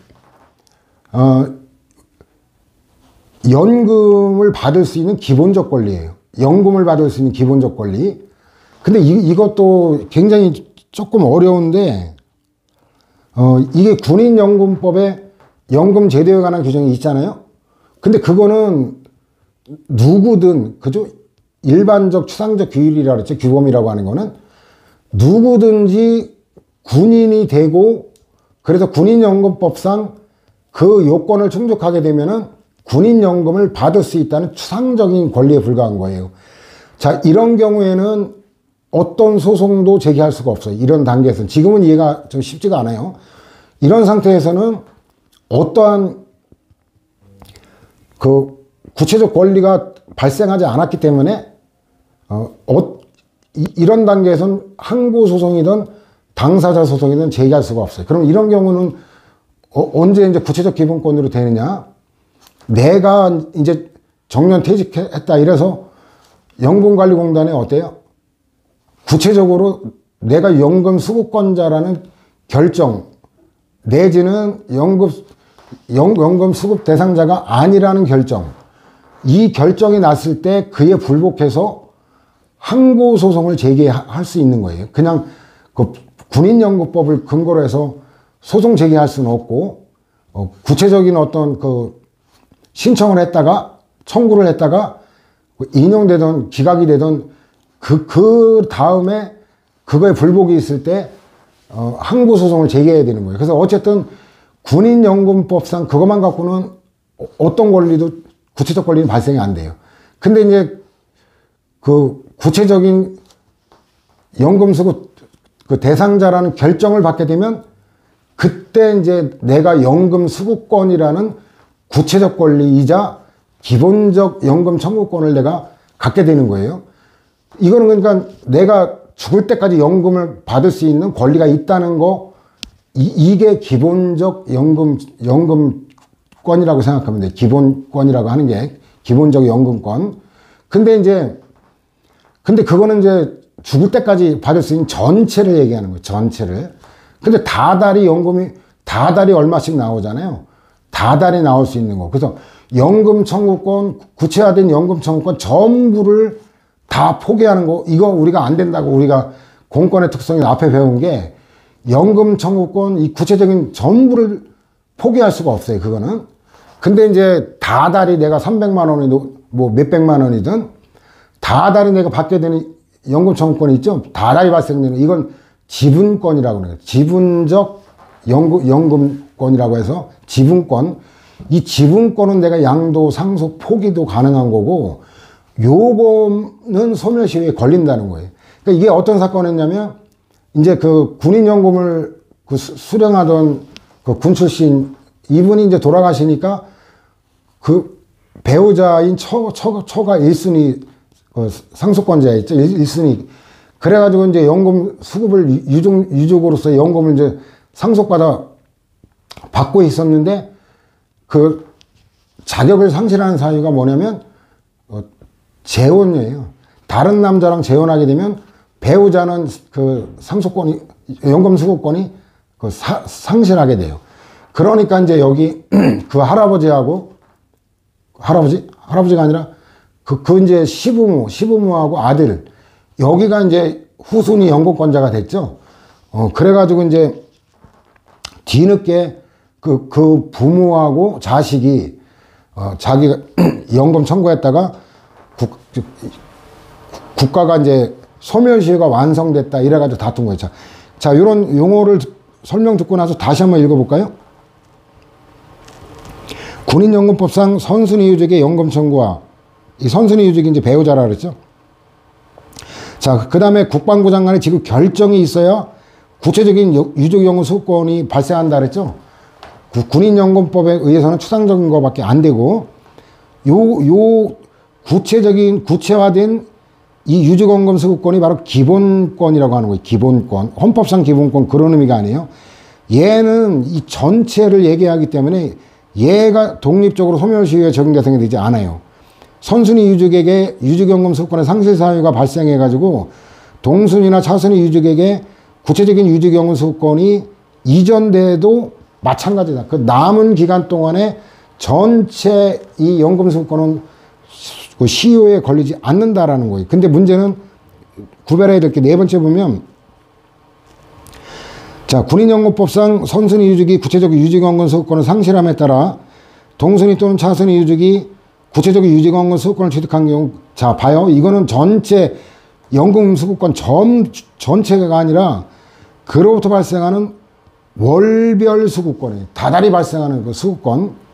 연금을 받을 수 있는 기본적 권리예요. 연금을 받을 수 있는 기본적 권리. 근데 이것도 굉장히 조금 어려운데, 이게 군인연금법에 연금 제도에 관한 규정이 있잖아요. 근데 그거는 누구든, 그죠? 일반적 추상적 규율이라고 그랬죠. 규범이라고 하는 거는 누구든지 군인이 되고, 그래서 군인연금법상 그 요건을 충족하게 되면은 군인연금을 받을 수 있다는 추상적인 권리에 불과한 거예요. 자, 이런 경우에는 어떤 소송도 제기할 수가 없어요. 이런 단계에서는. 지금은 이해가 좀 쉽지가 않아요. 이런 상태에서는 어떠한 그 구체적 권리가 발생하지 않았기 때문에 이런 단계에서는 항고소송이든 당사자 소송이든 제기할 수가 없어요. 그럼 이런 경우는 언제 이제 구체적 기본권으로 되느냐? 내가 이제 정년 퇴직했다 이래서 연금관리공단에 어때요? 구체적으로 내가 연금 수급권자라는 결정 내지는 연금 수급 대상자가 아니라는 결정, 이 결정이 났을 때 그에 불복해서 항고소송을 제기할 수 있는 거예요. 그냥 그 군인연금법을 근거로 해서 소송 제기할 수는 없고, 구체적인 어떤 그 신청을 했다가 청구를 했다가 인용되든 기각이 되든 그 다음에 그거에 불복이 있을 때 항고소송을 제기해야 되는 거예요. 그래서 어쨌든 군인연금법상 그것만 갖고는 어떤 권리도 구체적 권리는 발생이 안 돼요. 근데 이제 그 구체적인 연금수급 그 대상자라는 결정을 받게 되면 그때 이제 내가 연금 수급권이라는 구체적 권리이자 기본적 연금 청구권을 내가 갖게 되는 거예요. 이거는 그러니까 내가 죽을 때까지 연금을 받을 수 있는 권리가 있다는 거, 이게 기본적 연금권이라고 생각하면 돼요. 기본권이라고 하는 게 기본적 연금권. 근데 그거는 이제 죽을 때까지 받을 수 있는 전체를 얘기하는 거예요. 전체를. 근데 다달이 얼마씩 나오잖아요. 다달이 나올 수 있는 거. 그래서 연금 청구권, 구체화된 연금 청구권 전부를 다 포기하는 거, 이거 우리가 안 된다고, 우리가 공권의 특성이 앞에 배운 게 연금 청구권, 이 구체적인 전부를 포기할 수가 없어요. 그거는. 근데 이제 다달이 내가 300만 원이든 뭐 몇백만 원이든 다달이 내가 받게 되는 연금 청구권이 있죠. 다달이 발생되는, 이건 지분권이라고 그래요. 지분적 연금권이라고 해서 지분권. 이 지분권은 내가 양도, 상속, 포기도 가능한 거고, 요거는 소멸시효에 걸린다는 거예요. 그러니까 이게 어떤 사건이었냐면, 이제 그 군인연금을 그 수령하던 그 군 출신 이분이 이제 돌아가시니까 그 배우자인 처가 1순위 상속권자였죠. 1순위. 그래가지고 이제 연금 수급을 유족으로서 연금을 이제 받고 있었는데 그 자격을 상실하는 사유가 뭐냐면 재혼이에요. 다른 남자랑 재혼하게 되면 배우자는 그 연금 수급권이 상실하게 돼요. 그러니까 이제 여기 그 할아버지가 아니라 그 이제 시부모하고 아들, 여기가 이제 후순위 연금권자가 됐죠. 그래가지고 이제 뒤늦게 그 부모하고 자식이 자기가 연금 청구했다가 국가가 이제 소멸시효가 완성됐다 이래가지고 다툰 거예요. 자, 이런 용어를 설명 듣고 나서 다시 한번 읽어볼까요? 군인연금법상 선순위 유족의 연금 청구와, 이 선순위 유족이 이제 배우자라 그랬죠. 자, 그 다음에 국방부 장관의 지금 결정이 있어야 구체적인 유족연금 수급권이 발생한다 그랬죠. 군인연금법에 의해서는 추상적인 것밖에 안 되고, 요 구체화된 이 유족연금 수급권이 바로 기본권이라고 하는 거예요. 기본권. 헌법상 기본권, 그런 의미가 아니에요. 얘는 이 전체를 얘기하기 때문에 얘가 독립적으로 소멸시효에 적용 대상이 되지 않아요. 선순위 유족에게 유족연금 수급권의 상실 사유가 발생해가지고 동순위나 차순위 유족에게 구체적인 유족연금 수급권이 이전돼도 마찬가지다. 그 남은 기간 동안에 전체 이 연금 수급권은 그 시효에 걸리지 않는다라는 거예요. 근데 문제는 구별해야 될 게 네 번째 보면, 자, 군인연금법상 선순위 유족이 구체적 유족연금 수급권을 상실함에 따라 동순위 또는 차순위 유족이 구체적 유족연금 수급권을 취득한 경우, 자, 봐요. 이거는 전체 연금 수급권 전체가 아니라 그로부터 발생하는 월별 수급권이에요. 다달이 발생하는 그 수급권.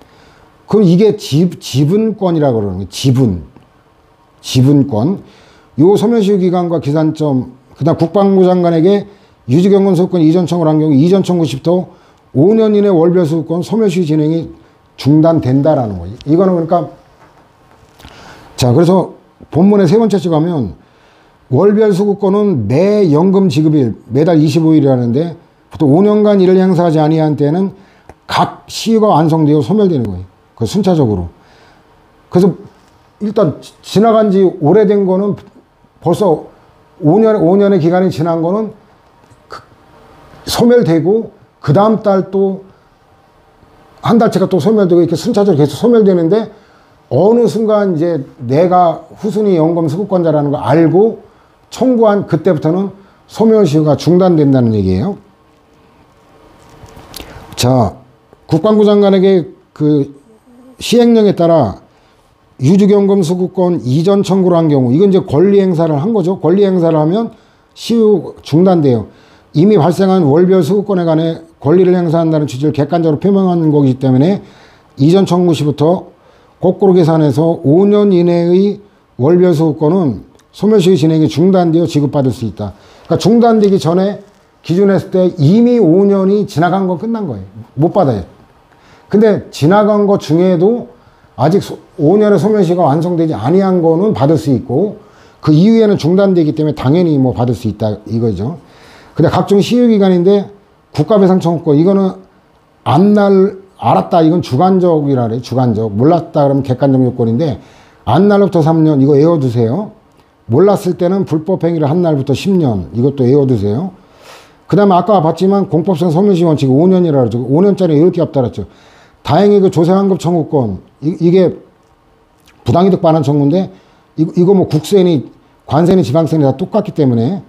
그럼 이게 지분권이라고 그러는 거예요. 지분권. 요 소멸시효 기간과 기산점, 그 다음 국방부 장관에게 유족연금 수급권 이전 청구를 한 경우 이전 청구 시부터 5년 이내 월별 수급권 소멸시효 진행이 중단된다라는 거예요. 이거는 그러니까, 자, 그래서 본문의 세 번째 쪽 가면 월별 수급권은 매 연금 지급일, 매달 25일이라는데 보통 5년간 이를 행사하지 아니한 때는 각 시효가 완성되어 소멸되는 거예요. 그 순차적으로. 그래서 일단 지나간 지 오래된 거는 벌써 5년의 기간이 지난 거는 소멸되고, 그 다음 달 또 한 달째가 또 소멸되고, 이렇게 순차적으로 계속 소멸되는데, 어느 순간 이제 내가 후순위 연금 수급권자라는 걸 알고 청구한 그때부터는 소멸시효가 중단된다는 얘기예요. 자, 국방부 장관에게 그 시행령에 따라 유족연금 수급권 이전 청구를 한 경우, 이건 이제 권리 행사를 한 거죠. 권리 행사를 하면 시효 중단돼요. 이미 발생한 월별 수급권에 관해 권리를 행사한다는 취지를 객관적으로 표명하는 거기 때문에 이전 청구 시부터 거꾸로 계산해서 5년 이내의 월별 수급권은 소멸시효 진행이 중단되어 지급받을 수 있다. 그러니까 중단되기 전에 기준했을 때 이미 5년이 지나간 건 끝난 거예요. 못 받아요. 근데 지나간 것 중에도 아직 5년의 소멸시효가 완성되지 아니한 거는 받을 수 있고, 그 이후에는 중단되기 때문에 당연히 뭐 받을 수 있다 이거죠. 근데 각종 시효기간인데 국가배상 청구권, 이거는 알았다, 이건 주관적이라 그래요. 주관적. 몰랐다 그러면 객관적 요건인데, 안 날부터 3년, 이거 외워두세요. 몰랐을 때는 불법행위를 한 날부터 10년, 이것도 외워두세요. 그 다음에 아까 봤지만 공법상 소멸시효 원칙이 5년이라 그러죠. 5년짜리 이렇게 없다 그랬죠. 다행히 그 조세환급 청구권, 이게 부당이득 반환 청구인데, 이거 뭐 국세니, 관세니, 지방세니 다 똑같기 때문에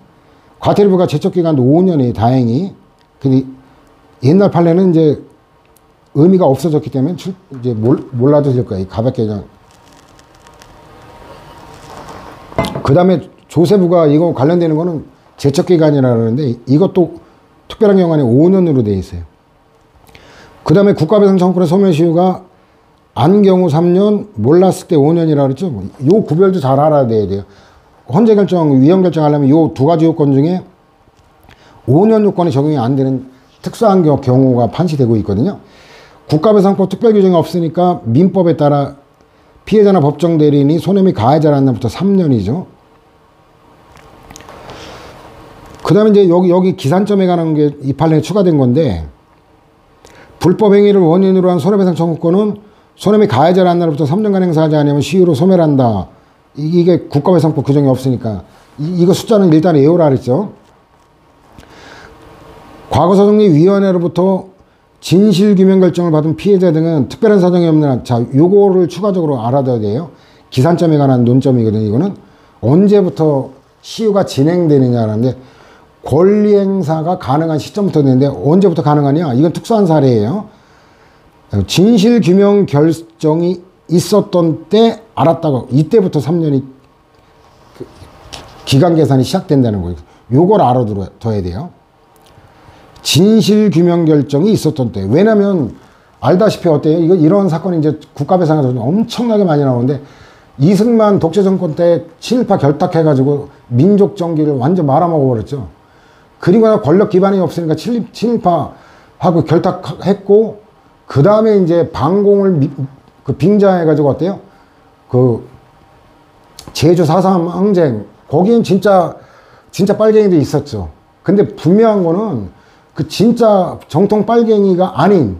과태료부가 제척기간도 5년이 다행히. 근데 옛날 판례는 이제 의미가 없어졌기 때문에 이제 몰라도 될 거예요. 가볍게 그냥. 그 다음에 조세부가 이거 관련되는 거는 제척기간이라 그러는데, 이것도 특별한 경우에 5년으로 되어 있어요. 그 다음에 국가배상 청구권의 소멸시효가 안 경우 3년, 몰랐을 때 5년이라 그랬죠. 요 구별도 잘 알아야 돼요. 헌재 결정, 위헌 결정하려면 요 두 가지 요건 중에 5년 요건이 적용이 안 되는 특수한 경우가 판시되고 있거든요. 국가배상법 특별규정이 없으니까 민법에 따라 피해자나 법정 대리인이 손해미 가해자라는 날부터 3년이죠. 그 다음에 이제 여기 기산점에 관한 게 이 판례에 추가된 건데, 불법 행위를 원인으로 한 손해배상 청구권은 손해미 가해자라는 날부터 3년간 행사하지 않으면 시효로 소멸한다. 이게 국가배상법 규정이 없으니까. 이거 숫자는 일단 외우라 그랬죠. 과거사정리위원회로부터 진실규명 결정을 받은 피해자 등은 특별한 사정이 없는 한, 자, 요거를 추가적으로 알아둬야 돼요. 기산점에 관한 논점이거든요. 이거는 언제부터 시효가 진행되느냐라는데, 권리 행사가 가능한 시점부터 되는데 언제부터 가능하냐? 이건 특수한 사례예요. 진실규명 결정이 있었던 때 알았다고, 이때부터 3년이 기간 계산이 시작된다는 거예요. 요걸 알아둬야 돼요. 진실규명 결정이 있었던 때. 왜냐면 알다시피 어때요? 이런 사건이 이제 국가배상에서 엄청나게 많이 나오는데, 이승만 독재정권 때 친일파 결탁해가지고 민족 정기를 완전 말아먹어버렸죠. 그리고 나 권력 기반이 없으니까 친일파하고 결탁했고, 그 다음에 이제 반공을 빙자해가지고 어때요? 그 제주 4.3 항쟁, 거기엔 진짜 빨갱이도 있었죠. 근데 분명한 거는 그 진짜 정통 빨갱이가 아닌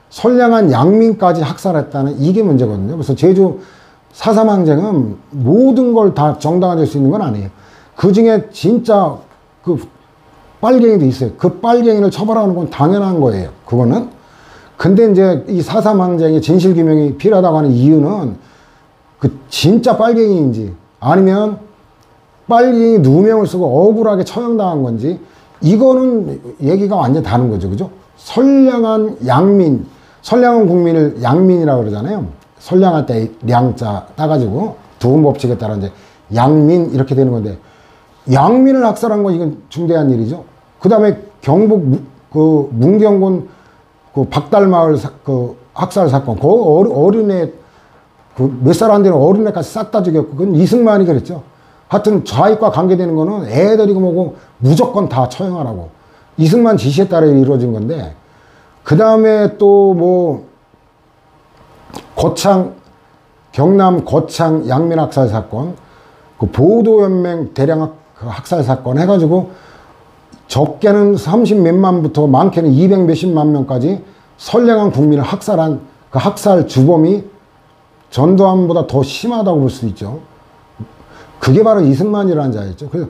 선량한 양민까지 학살했다는 이게 문제거든요. 그래서 제주 4.3 항쟁은 모든 걸 다 정당화될 수 있는 건 아니에요. 그 중에 진짜 그 빨갱이도 있어요. 그 빨갱이를 처벌하는 건 당연한 거예요. 그거는. 근데 이제 이 4.3 항쟁의 진실규명이 필요하다고 하는 이유는 그 진짜 빨갱이인지 아니면 빨갱이 누명을 쓰고 억울하게 처형당한 건지, 이거는 얘기가 완전 다른 거죠. 그죠? 선량한 양민, 선량한 국민을 양민이라고 그러잖아요. 선량할 때 량자 따가지고 두음 법칙에 따라 이제 양민 이렇게 되는 건데, 양민을 학살한 건 이건 중대한 일이죠. 그 다음에 경북 그 문경군 그 박달마을 그 학살 사건, 그 어린애 그 몇 살 안 되는 어린애까지 싹 다 죽였고, 그건 이승만이 그랬죠. 하여튼 좌익과 관계되는 거는 애들이고 뭐고 무조건 다 처형하라고. 이승만 지시에 따라 이루어진 건데, 그 다음에 또 뭐 거창, 경남 거창 양민 학살 사건, 그 보도연맹 대량 학살 사건 해가지고 적게는 30몇만부터 많게는 200 몇십만 명까지 선량한 국민을 학살한 그 학살 주범이 전두환보다 더 심하다고 볼 수 있죠. 그게 바로 이승만이라는 자였죠. 그래서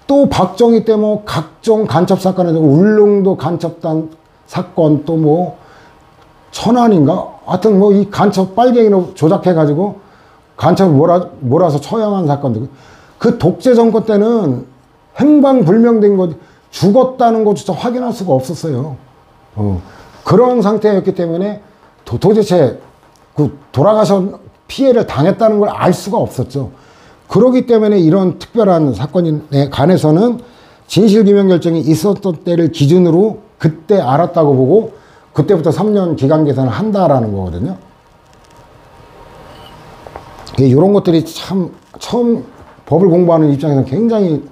또 박정희 때 뭐 각종 간첩 사건에 대고 울릉도 간첩단 사건, 또 뭐 천안인가? 하여튼 뭐 이 간첩 빨갱이로 조작해가지고 간첩을 몰아서 처형한 사건들. 그 독재 정권 때는 행방불명된 것, 죽었다는 것조차 확인할 수가 없었어요. 그런 상태였기 때문에 도대체 그 돌아가서 피해를 당했다는 걸 알 수가 없었죠. 그렇기 때문에 이런 특별한 사건에 관해서는 진실규명 결정이 있었던 때를 기준으로 그때 알았다고 보고 그때부터 3년 기간 계산을 한다라는 거거든요. 이런 것들이 참 처음 법을 공부하는 입장에서 굉장히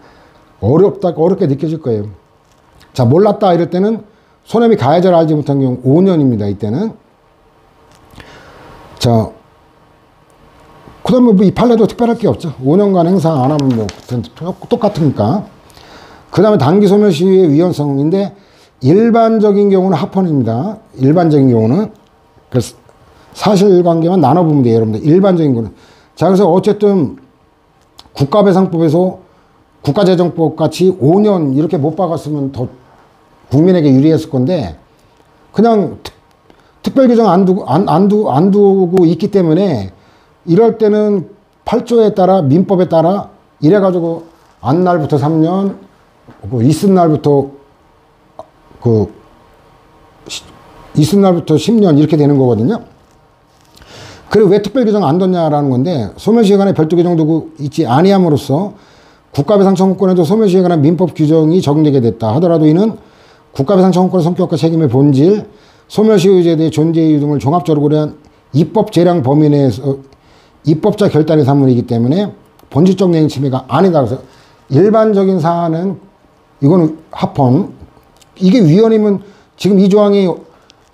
어렵게 느껴질 거예요. 자, 몰랐다 이럴 때는 손해미 가해자를 알지 못한 경우 5년입니다. 이때는. 자, 그 다음에 뭐 이 판례도 특별할 게 없죠. 5년간 행사 안 하면 뭐 똑같으니까. 그 다음에 단기 소멸 시위의 위헌성인데, 일반적인 경우는 합헌입니다. 일반적인 경우는. 그래서 사실관계만 나눠보면 돼요, 여러분들. 일반적인 거는. 자, 그래서 어쨌든 국가배상법에서 국가재정법 같이 5년 이렇게 못 박았으면 더 국민에게 유리했을 건데, 그냥 특별규정 안 두고 있기 때문에 이럴 때는 8조에 따라 민법에 따라 이래가지고 안날부터 3년, 이튿날부터 10년 이렇게 되는 거거든요. 그리고 왜 특별규정 안 뒀냐라는 건데, 소멸시효에 관한 별도 규정도 있지 아니함으로써 국가배상 청구권에도 소멸시효에 관한 민법 규정이 적용되게 됐다 하더라도 이는 국가배상 청구권의 성격과 책임의 본질, 소멸시효에 대해 존재 이유 등을 종합적으로 고려한 입법 재량 범위 내에서 입법자 결단의 사물이기 때문에 본질적 내용 침해가 아니다. 그래서 일반적인 사안은 이거는 합헌. 이게 위헌이면 지금 이 조항이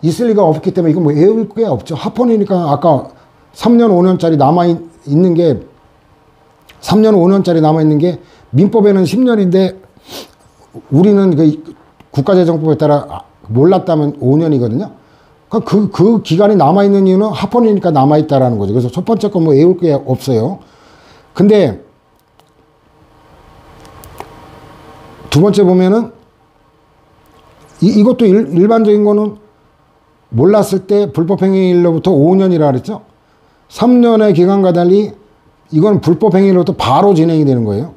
있을 리가 없기 때문에 이건 뭐 외울 게 없죠. 합헌이니까 아까 3년 5년짜리 남아있는 게 3년 5년짜리 남아있는 게 민법에는 10년인데 우리는 그 국가재정법에 따라 몰랐다면 5년이거든요. 그 기간이 남아있는 이유는 합헌이니까 남아있다라는 거죠. 그래서 첫 번째 건 뭐 외울 게 없어요. 근데 두 번째 보면은 이것도 일반적인 거는 몰랐을 때 불법행위일로부터 5년이라 그랬죠. 3년의 기간과 달리 이건 불법행위로부터 바로 진행이 되는 거예요.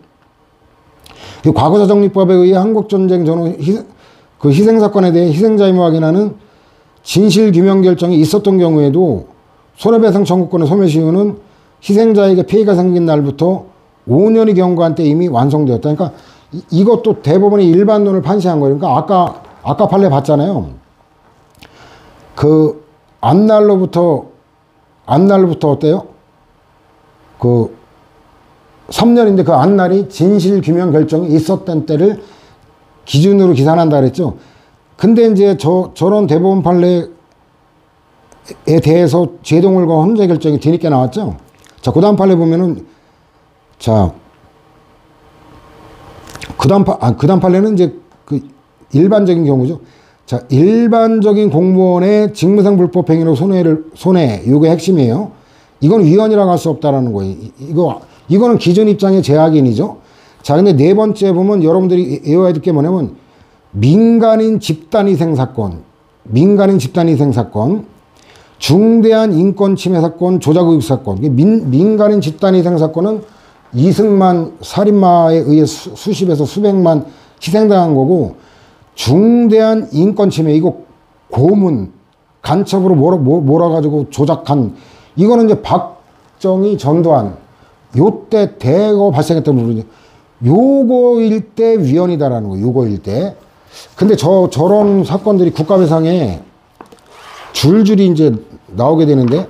과거사정리법에 의해 한국전쟁 전후 그 희생사건에 대해 희생자 의무 확인하는 진실규명 결정이 있었던 경우에도 손해배상 청구권의 소멸시효는 희생자에게 피해가 생긴 날부터 5년이 경과한 때 이미 완성되었다. 그러니까 이것도 대법원이 일반론을 판시한 거예요. 그러니까 아까 판례 봤잖아요. 그 안날로부터 어때요? 그 3년인데 그 안날이 진실규명 결정이 있었던 때를 기준으로 기산한다 그랬죠. 근데 이제 저런 대법원 판례에 대해서 제동을과 헌재 결정이 뒤늦게 나왔죠. 자, 그 다음 판례 보면은, 자, 그 다음 판례는 이제 그 일반적인 경우죠. 자, 일반적인 공무원의 직무상 불법행위로 손해, 요게 핵심이에요. 이건 위헌이라고 할 수 없다라는 거예요. 이거는 기존 입장의 제약인이죠. 자, 근데 네 번째 보면 여러분들이 외워야 될 게 뭐냐면, 민간인 집단희생 사건, 중대한 인권 침해 사건, 조작의혹 사건. 민간인 집단희생 사건은 이승만 살인마에 의해 수십에서 수백만 희생당한 거고, 중대한 인권 침해, 이거 고문, 간첩으로 몰아가지고 조작한, 이거는 이제 박정희, 전두환, 요때 대거 발생했던 부분이죠. 요거일 때 위헌이다라는 거예요. 요거일 때. 근데 저런 사건들이 국가배상에 줄줄이 이제 나오게 되는데,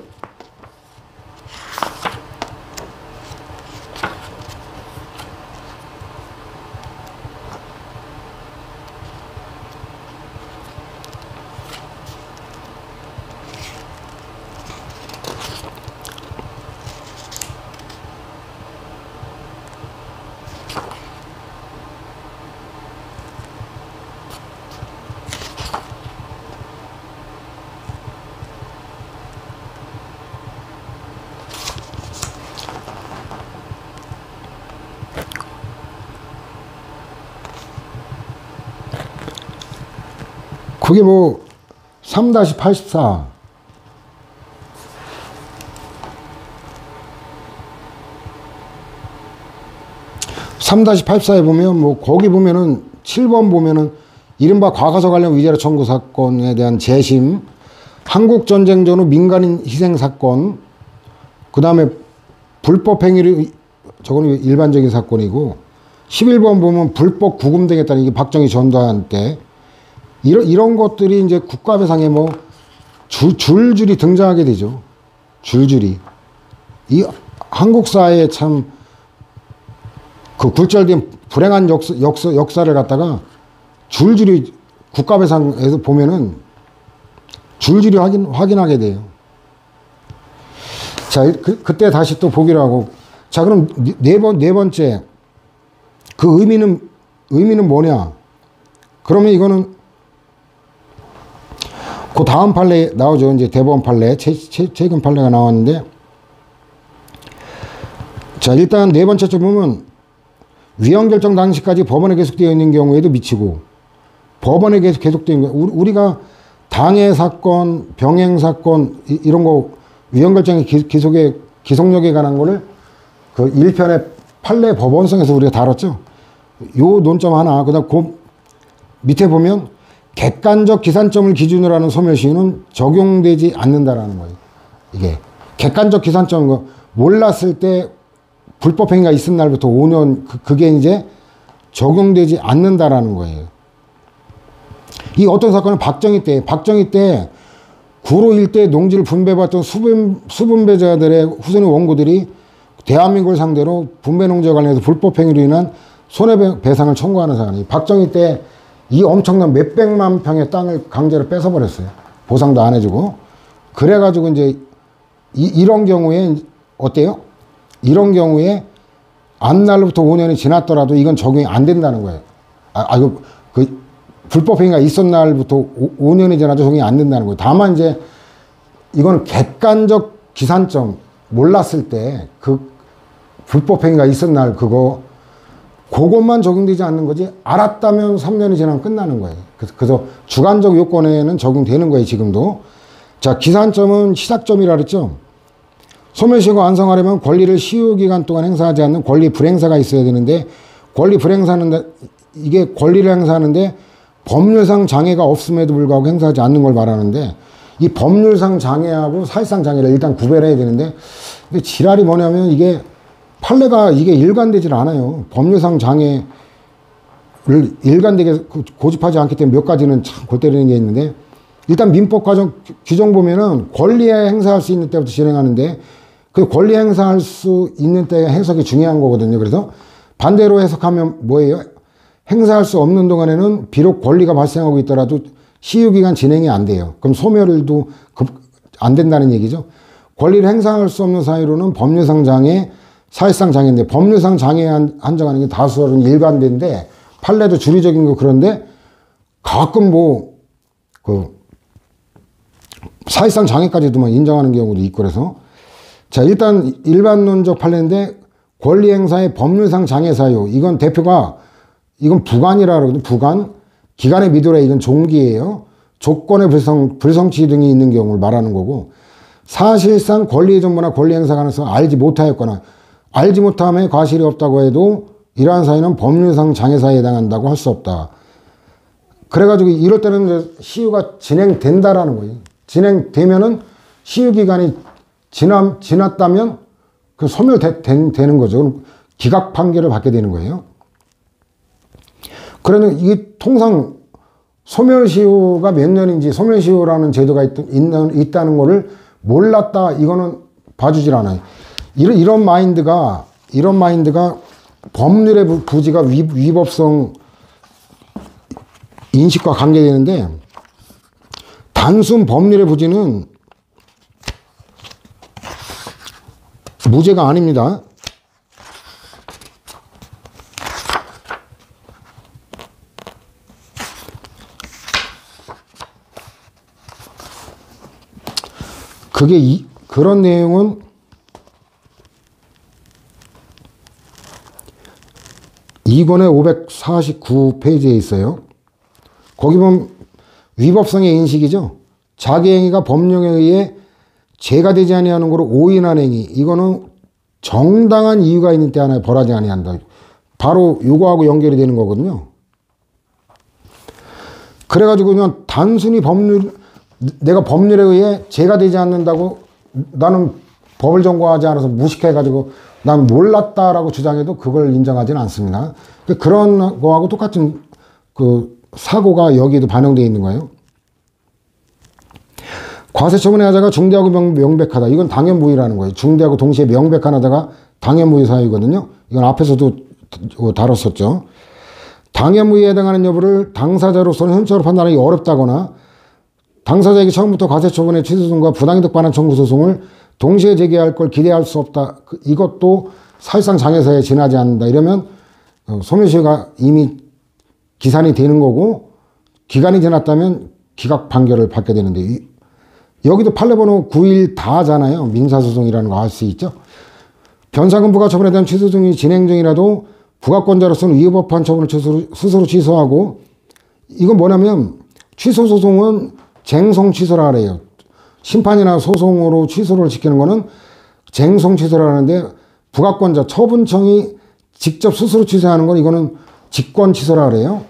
그게 뭐 3-84 3-84에 보면 뭐 거기 보면은 7번 보면은 이른바 과거사 관련 위자료 청구 사건에 대한 재심, 한국전쟁 전후 민간인 희생 사건, 그 다음에 불법 행위를, 저거는 일반적인 사건이고, 11번 보면 불법 구금되겠다는, 이게 박정희 전두환 때 이런 것들이 이제 국가배상에 뭐 줄줄이 등장하게 되죠. 줄줄이. 이 한국 사회에 참 그 굴절된 불행한 역사를 갖다가 줄줄이 국가배상에서 보면은 줄줄이 확인하게 돼요. 자, 그때 다시 또 보기로 하고. 자, 그럼 네 번째. 그 의미는 뭐냐? 그러면 이거는 그 다음 판례 나오죠. 이제 대법원 판례, 최근 판례가 나왔는데, 자, 일단 네 번째 쪽 보면 위헌 결정 당시까지 법원에 계속되어 있는 경우에도 미치고, 법원에 계속되어 있는 거, 우리가 당해 사건, 병행 사건, 이런 거 위헌 결정의 기속력에 관한 거를 그 1편의 판례 법원성에서 우리가 다뤘죠. 요 논점 하나. 그다음 그 밑에 보면 객관적 기산점을 기준으로 하는 소멸시효는 적용되지 않는다라는 거예요. 이게 객관적 기산점인 거, 몰랐을 때 불법 행위가 있은 날부터 5년 그게 이제 적용되지 않는다라는 거예요. 이 어떤 사건은 박정희 때 구로 일대 농지를 분배받던 수분배자들의 후손의 원고들이 대한민국을 상대로 분배농지와 관련해서 불법행위로 인한 손해배상을 청구하는 사안이 박정희 때 이 엄청난 몇백만 평의 땅을 강제로 뺏어버렸어요. 보상도 안 해주고. 그래가지고 이제 이런 경우에 어때요? 이런 경우에 안날로부터 5년이 지났더라도 이건 적용이 안 된다는 거예요. 그 불법행위가 있었 날부터 5년이 지나도 적용이 안 된다는 거예요. 다만 이제 이거는 객관적 기산점 몰랐을 때 그 불법행위가 있었 날 그것만 적용되지 않는 거지, 알았다면 3년이 지나면 끝나는 거예요. 그래서 주관적 요건에는 적용되는 거예요, 지금도. 자, 기산점은 시작점이라 그랬죠. 소멸시효가 완성하려면 권리를 시효기간 동안 행사하지 않는 권리 불행사가 있어야 되는데, 권리 불행사는, 이게 권리를 행사하는데 법률상 장애가 없음에도 불구하고 행사하지 않는 걸 말하는데, 이 법률상 장애하고 사실상 장애를 일단 구별해야 되는데, 근데 지랄이 뭐냐면 이게 판례가 이게 일관되질 않아요. 법률상 장애를 일관되게 고집하지 않기 때문에 몇 가지는 참 골 때리는 게 있는데, 일단 민법 규정 보면은 권리에 행사할 수 있는 때부터 진행하는데, 그 권리 행사할 수 있는 때 해석이 중요한 거거든요. 그래서 반대로 해석하면 뭐예요? 행사할 수 없는 동안에는 비록 권리가 발생하고 있더라도 시효기간 진행이 안 돼요. 그럼 소멸도 안 된다는 얘기죠. 권리를 행사할 수 없는 사유로는 법률상 장애, 사실상 장애인데, 법률상 장애에 한정하는 게 다수는 일관된데, 판례도 주의적인 거 그런데 가끔 사실상 장애까지도만 인정하는 경우도 있고 그래서. 자, 일단 일반론적 판례인데, 권리 행사의 법률상 장애 사유, 이건 대표가 이건 부관이라 그러거든요. 부관. 기간의 미도래, 이건 종기예요. 조건의 불성취 등이 있는 경우를 말하는 거고, 사실상 권리의 전부나 권리 행사 가능성을 알지 못하였거나 알지 못함에 과실이 없다고 해도 이러한 사유는 법률상 장애 사유에 해당한다고 할 수 없다. 그래가지고 이럴 때는 시효가 진행된다라는 거예요. 진행되면은 시효 기간이 지났다면 그 소멸되는 거죠. 그럼 기각 판결을 받게 되는 거예요. 그러면 이게 통상 소멸시효가 몇 년인지, 소멸시효라는 제도가 있다는 거를 몰랐다, 이거는 봐주질 않아요. 이런 마인드가 법률의 부지가 위법성 인식과 관계되는데, 단순 법률의 부지는 무죄가 아닙니다. 그런 내용은 이권의 549페이지에 있어요. 거기 보면 위법성의 인식이죠. 자기 행위가 법령에 의해 죄가 되지 아니하는 거로 오인한 행위, 이거는 정당한 이유가 있는 때 하나에 벌하지 아니한다. 바로 요거하고 연결이 되는 거거든요. 그래가지고 그냥 단순히 내가 법률에 의해 죄가 되지 않는다고 나는 법을 전공하지 않아서 무식해가지고 난 몰랐다라고 주장해도 그걸 인정하지는 않습니다. 그런 거하고 똑같은 사고가 여기도 반영되어 있는 거예요. 과세처분의 하자가 중대하고 명백하다. 이건 당연무의라는 거예요. 중대하고 동시에 명백한 하자가 당연무의 사유거든요. 이건 앞에서도 다뤘었죠. 당연무의에 해당하는 여부를 당사자로서는 현저로 판단하기 어렵다거나, 당사자에게 처음부터 과세처분의 취소소송과 부당이득 반환 청구 소송을 동시에 제기할 걸 기대할 수 없다. 이것도 사실상 장애사에 지나지 않는다. 이러면 소멸시효가 이미 기산이 되는 거고, 기간이 지났다면 기각 판결을 받게 되는데, 여기도 판례번호 91 다잖아요. 민사소송이라는 거 알 수 있죠. 변상금 부과처분에 대한 취소소송이 진행 중이라도 부과권자로서는 위법한 처분을 스스로 취소하고, 이건 뭐냐면 취소소송은 쟁송 취소라 그래요. 심판이나 소송으로 취소를 시키는 거는 쟁송 취소라 하는데, 부과권자 처분청이 직접 스스로 취소하는 건 이거는 직권 취소라 그래요.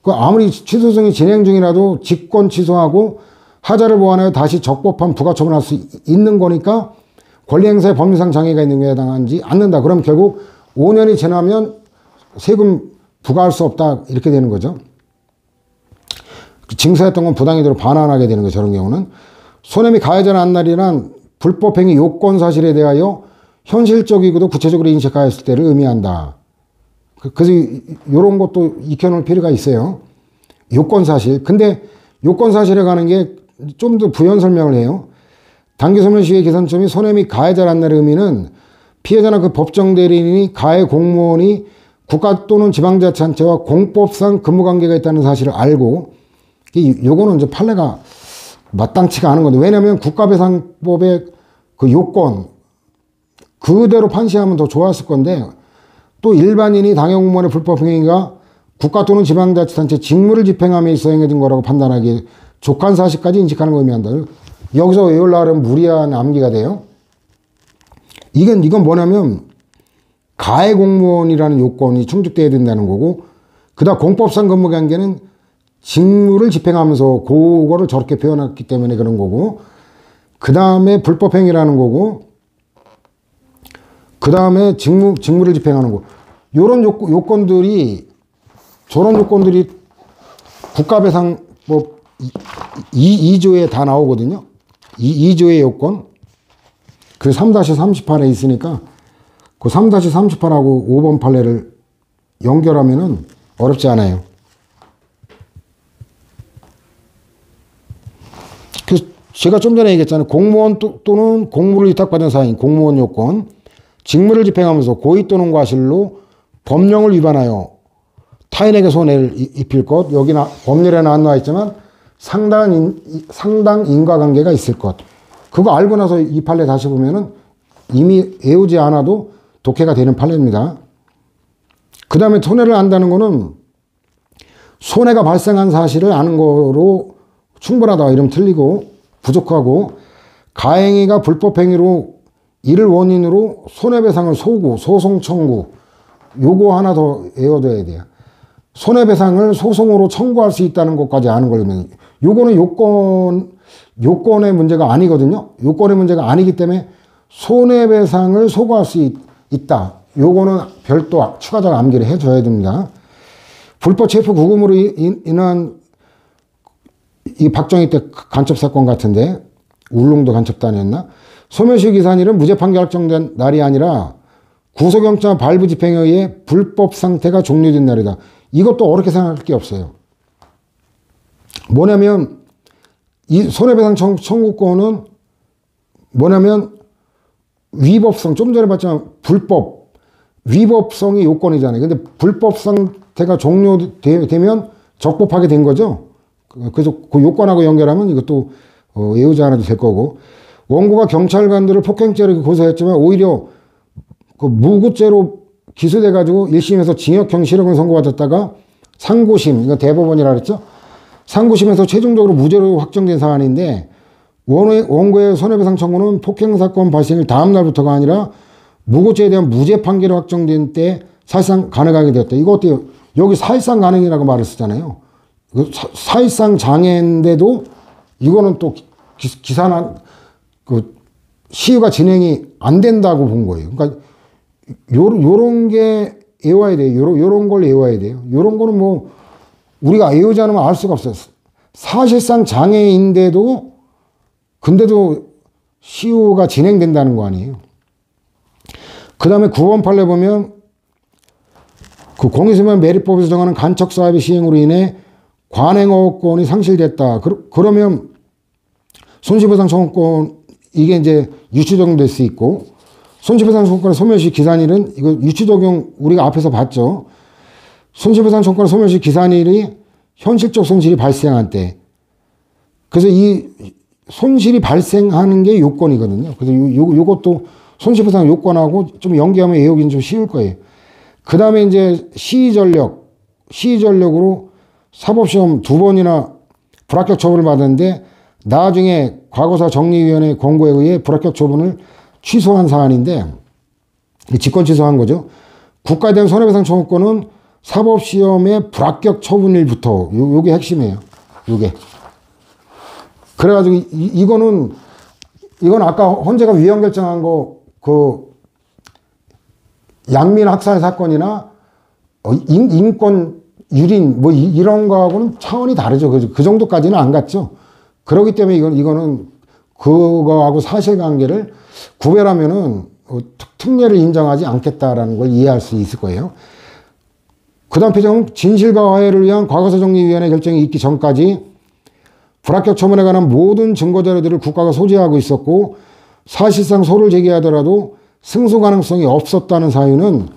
아무리 취소소송이 진행 중이라도 직권 취소하고 하자를 보완하여 다시 적법한 부과처분할 수 있는 거니까 권리행사에 법률상 장애가 있는 것에 해당하지 않는다. 그럼 결국 5년이 지나면 세금 부과할 수 없다, 이렇게 되는 거죠. 징수했던 건 부당이득으로 반환하게 되는 거죠. 저런 경우는 손해미 가해자는 한 날이란 불법행위 요건 사실에 대하여 현실적이고도 구체적으로 인식하였을 때를 의미한다. 그래서 이런 것도 익혀놓을 필요가 있어요. 요건사실. 근데 요건사실에 가는 게 좀 더 부연 설명을 해요. 단기소멸시효의 개선점이 손해 및 가해자를 한다는 의미는 피해자나 그 법정 대리인이 가해 공무원이 국가 또는 지방자치단체와 공법상 근무관계가 있다는 사실을 알고, 요거는 이제 판례가 마땅치가 않은 건데, 왜냐하면 국가배상법의 그 요건 그대로 판시하면 더 좋았을 건데, 또 일반인이 당해공무원의 불법행위가 국가 또는 지방자치단체 직무를 집행함에 있어 행해진 거라고 판단하기에 족한 사실까지 인식하는 걸 의미한다. 여기서 외우려고 하면 무리한 암기가 돼요. 이건 뭐냐면 가해 공무원이라는 요건이 충족돼야 된다는 거고, 그다음 공법상 근무관계는 직무를 집행하면서 그거를 저렇게 표현했기 때문에 그런 거고, 그 다음에 불법행위라는 거고, 그 다음에 직무를 집행하는 거. 요런 요건들이, 저런 요건들이 국가배상법 2조에 다 나오거든요. 2조의 요건. 그 3-38에 있으니까 그 3-38하고 5번 판례를 연결하면은 어렵지 않아요. 그래서 제가 좀 전에 얘기했잖아요. 공무원 또는 공무를 위탁받은 사인, 공무원 요건. 직무를 집행하면서 고의 또는 과실로 법령을 위반하여 타인에게 손해를 입힐 것. 여기 법률에는 안 나와 있지만 상당 인과관계가 있을 것. 그거 알고 나서 이 판례 다시 보면은 이미 외우지 않아도 독해가 되는 판례입니다. 그 다음에 손해를 안다는 거는 손해가 발생한 사실을 아는 거로 충분하다 이러면 틀리고 부족하고, 가행위가 불법행위로 이를 원인으로 손해배상을 소구, 소송 청구, 요거 하나 더 외워둬야 돼요. 손해배상을 소송으로 청구할 수 있다는 것까지 아는 거면, 요거는 요건의 문제가 아니거든요. 요건의 문제가 아니기 때문에 손해배상을 소구할 수 있다. 요거는 별도 추가적 암기를 해줘야 됩니다. 불법 체포 구금으로 인한 이 박정희 때 간첩 사건 같은데, 울릉도 간첩단이었나? 소멸시효 기산일은 무죄 판결 확정된 날이 아니라 구속영장 발부 집행에 의해 불법 상태가 종료된 날이다. 이것도 어렵게 생각할 게 없어요. 뭐냐면 이 손해배상 청구권은 뭐냐면 위법성, 좀 전에 봤지만 불법, 위법성이 요건이잖아요. 근데 불법 상태가 종료되면 적법하게 된 거죠. 그래서 그 요건하고 연결하면 이것도 외우지 않아도 될 거고, 원고가 경찰관들을 폭행죄로 고소했지만 오히려 그 무고죄로 기소돼가지고 1심에서 징역형 실형을 선고받았다가 상고심, 이거 대법원이라 그랬죠. 상고심에서 최종적으로 무죄로 확정된 사안인데, 원고의 손해배상 청구는 폭행사건 발생일 다음 날부터가 아니라 무고죄에 대한 무죄 판결이 확정된 때 사실상 가능하게 되었다. 이거 어때요? 여기 사실상 가능이라고 말을 쓰잖아요. 사실상 장애인데도 이거는 또 기산한 그 시효가 진행이 안 된다고 본 거예요. 그러니까 요런 게 외워야 돼요. 요런 걸 외워야 돼요. 요런 거는 뭐 우리가 외우지 않으면 알 수가 없어요. 사실상 장애인데도 근데도 시효가 진행된다는 거 아니에요. 그 다음에 9번 판례 보면 그 공유수면 매립법에서 정하는 간척사업의 시행으로 인해 관행어권이 상실됐다. 그러면 손실배상 청구권, 이게 이제 유추적용될 수 있고, 손실배상 청구권의 소멸시 기산일은 이거 유추적용 우리가 앞에서 봤죠. 손실배상 청구권의 소멸시 기산일이 현실적 손실이 발생한 때. 그래서 이 손실이 발생하는 게 요건이거든요. 그래서 요것도 손실배상 요건하고 좀 연계하면 외우기는 좀 쉬울 거예요. 그 다음에 이제 시의전력으로 사법시험 2번이나 불합격 처분을 받았는데, 나중에 과거사 정리위원회 권고에 의해 불합격 처분을 취소한 사안인데, 직권 취소한 거죠. 국가에 대한 손해배상 청구권은 사법시험의 불합격 처분일부터, 요게 핵심이에요. 요게. 그래가지고 이건 아까 헌재가 위헌 결정한 거, 그 양민 학살 사건이나 인권 유린 뭐 이런 거하고는 차원이 다르죠. 그 정도까지는 안 갔죠. 그렇기 때문에 이거는 그거하고 사실관계를 구별하면은 특례를 인정하지 않겠다라는 걸 이해할 수 있을 거예요. 그 다음 표정, 진실과 화해를 위한 과거사정리위원회 결정이 있기 전까지 불합격 처분에 관한 모든 증거자료들을 국가가 소지하고 있었고 사실상 소를 제기하더라도 승소 가능성이 없었다는 사유는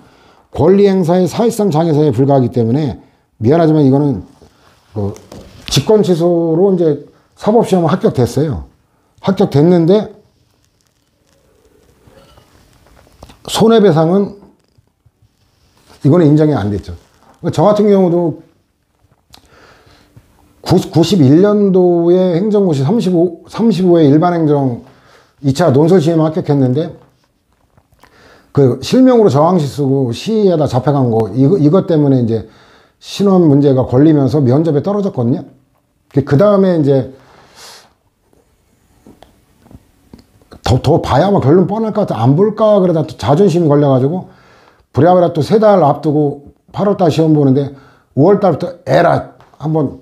권리행사의 사실상 장애사에 불과하기 때문에 미안하지만 이거는 직권취소로 이제 사법시험은 합격됐어요. 합격됐는데 손해배상은 이거는 인정이 안 됐죠. 저 같은 경우도 91년도에 행정고시 35회 일반행정 2차 논설시험 합격했는데 그 실명으로 저항시 쓰고 시에다 잡혀간 거 이것 때문에 이제 신원 문제가 걸리면서 면접에 떨어졌거든요. 그 다음에 이제 더 봐야 뭐 결론 뻔할 것 같아. 안 볼까 그러다 또 자존심이 걸려가지고 부랴부랴 또 3달 앞두고 8월달 시험 보는데 5월달부터 에라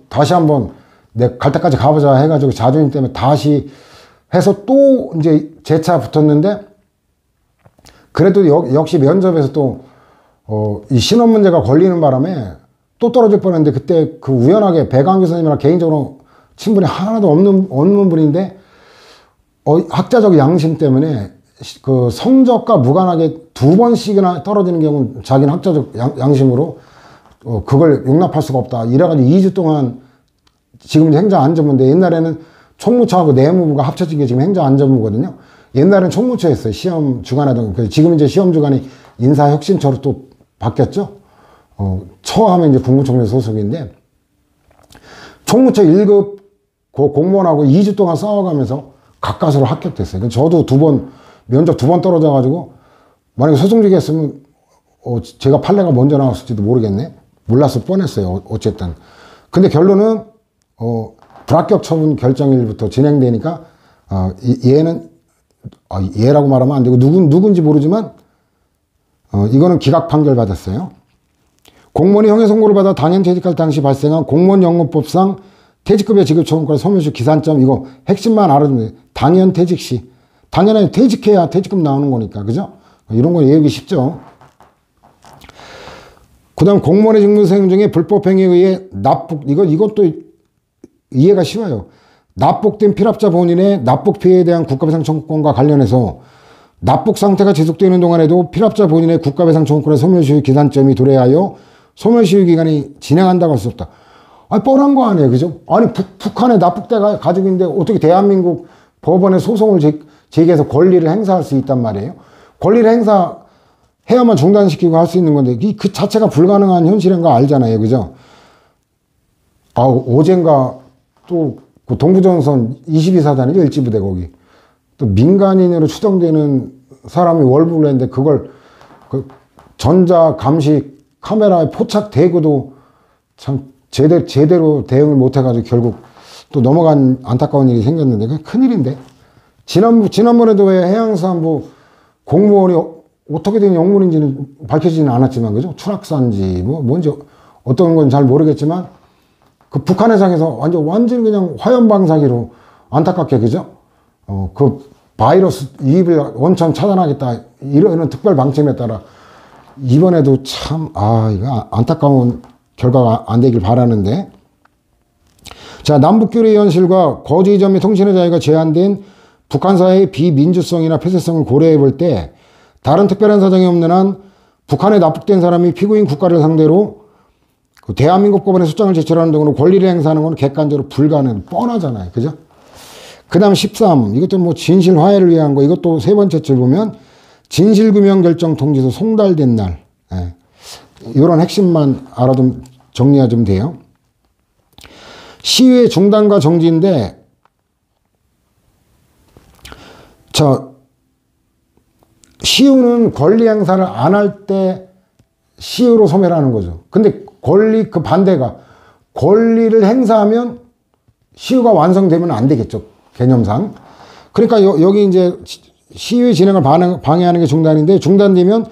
다시 한번 내 갈 때까지 가보자 해가지고 자존심 때문에 다시 해서 또 이제 재차 붙었는데 그래도 역시 면접에서 또 이 신원 문제가 걸리는 바람에 또 떨어질 뻔했는데 그때 그 우연하게 배강규 선생님이랑 개인적으로 친분이 하나도 없는 분인데 학자적 양심 때문에 그 성적과 무관하게 2번씩이나 떨어지는 경우는 자기는 학자적 양심으로 그걸 용납할 수가 없다. 이래가지고 2주 동안 지금 행정안전부인데 옛날에는 총무처하고 내무부가 합쳐진 게 지금 행정안전부거든요. 옛날에는 총무처였어요. 시험 주관하던. 지금 이제 시험 주관이 인사혁신처로 또 바뀌었죠. 처하면 이제 국무총리 소속인데 총무처 1급 공무원하고 2주 동안 싸워가면서 가까스로 합격됐어요. 저도 면접 2번 떨어져가지고 만약에 소송직이 했으면 제가 판례가 먼저 나왔을지도 모르겠네. 몰랐을 뻔했어요. 어쨌든. 근데 결론은 불합격 처분 결정일부터 진행되니까 얘라고 말하면 안 되고 누군지 모르지만 이거는 기각 판결 받았어요. 공무원이 형의 선고를 받아 당연 퇴직할 당시 발생한 공무원연금법상 퇴직급여 지급 처분권 소멸시 기산점 이거 핵심만 알아두면 당연 퇴직 시 당연히 퇴직해야 퇴직금 나오는 거니까 그죠? 이런 거 외우기 쉽죠. 그 다음 공무원의 직무 수행 중에 불법행위에 의해 이것도 이해가 쉬워요. 납북된 피랍자 본인의 납북 피해에 대한 국가배상 청구권과 관련해서 납북 상태가 지속되는 동안에도 피랍자 본인의 국가배상 청구권의 소멸시효 기산점이 도래하여 소멸시효 기간이 진행한다고 할 수 없다. 뻔한 거 아니에요. 그죠? 북한의 납북대가 가지고 있는데 어떻게 대한민국 법원에 소송을 제기해서 권리를 행사할 수 있단 말이에요. 권리를 행사해야만 중단시키고 할 수 있는 건데 그 자체가 불가능한 현실인 거 알잖아요. 그죠? 어젠가 또 그 동부전선 22사단이죠. 일지부대 거기. 또 민간인으로 추정되는 사람이 월북을 했는데 그걸 전자 감시 카메라에 포착되고도 참 제대로 대응을 못해가지고 결국 또 넘어간 안타까운 일이 생겼는데 그게 큰일인데 지난번에도 왜 해양수산부 공무원이 어떻게 된 영문인지는 밝혀지지는 않았지만 그죠? 추락사인지 뭔지 어떤 건 잘 모르겠지만 그 북한 해상에서 완전 그냥 화염방사기로 안타깝게 그죠? 그 바이러스 유입을 원천 차단하겠다 이런 특별 방침에 따라 이번에도 참 이거 안타까운 결과가 안 되길 바라는데 자 남북교류의 현실과 거주 이전 및 통신의 자유가 제한된 북한 사회의 비민주성이나 폐쇄성을 고려해 볼 때 다른 특별한 사정이 없는 한 북한에 납북된 사람이 피고인 국가를 상대로 그 대한민국 법원에 소장을 제출하는 등으로 권리를 행사하는 건 객관적으로 불가능 뻔하잖아요. 그죠? 그 다음 13 이것도 뭐 진실 화해를 위한 거 이것도 세 번째 줄 보면 진실규명 결정 통지서 송달된 날 이런 핵심만 알아두면 정리하면 돼요. 시위의 중단과 정지인데 시효는 권리 행사를 안 할 때 시효로 소멸하는 거죠. 근데 그 반대가 권리를 행사하면 시효가 완성되면 안 되겠죠. 개념상. 그러니까 여기 이제 시효의 진행을 방해하는 게 중단인데 중단되면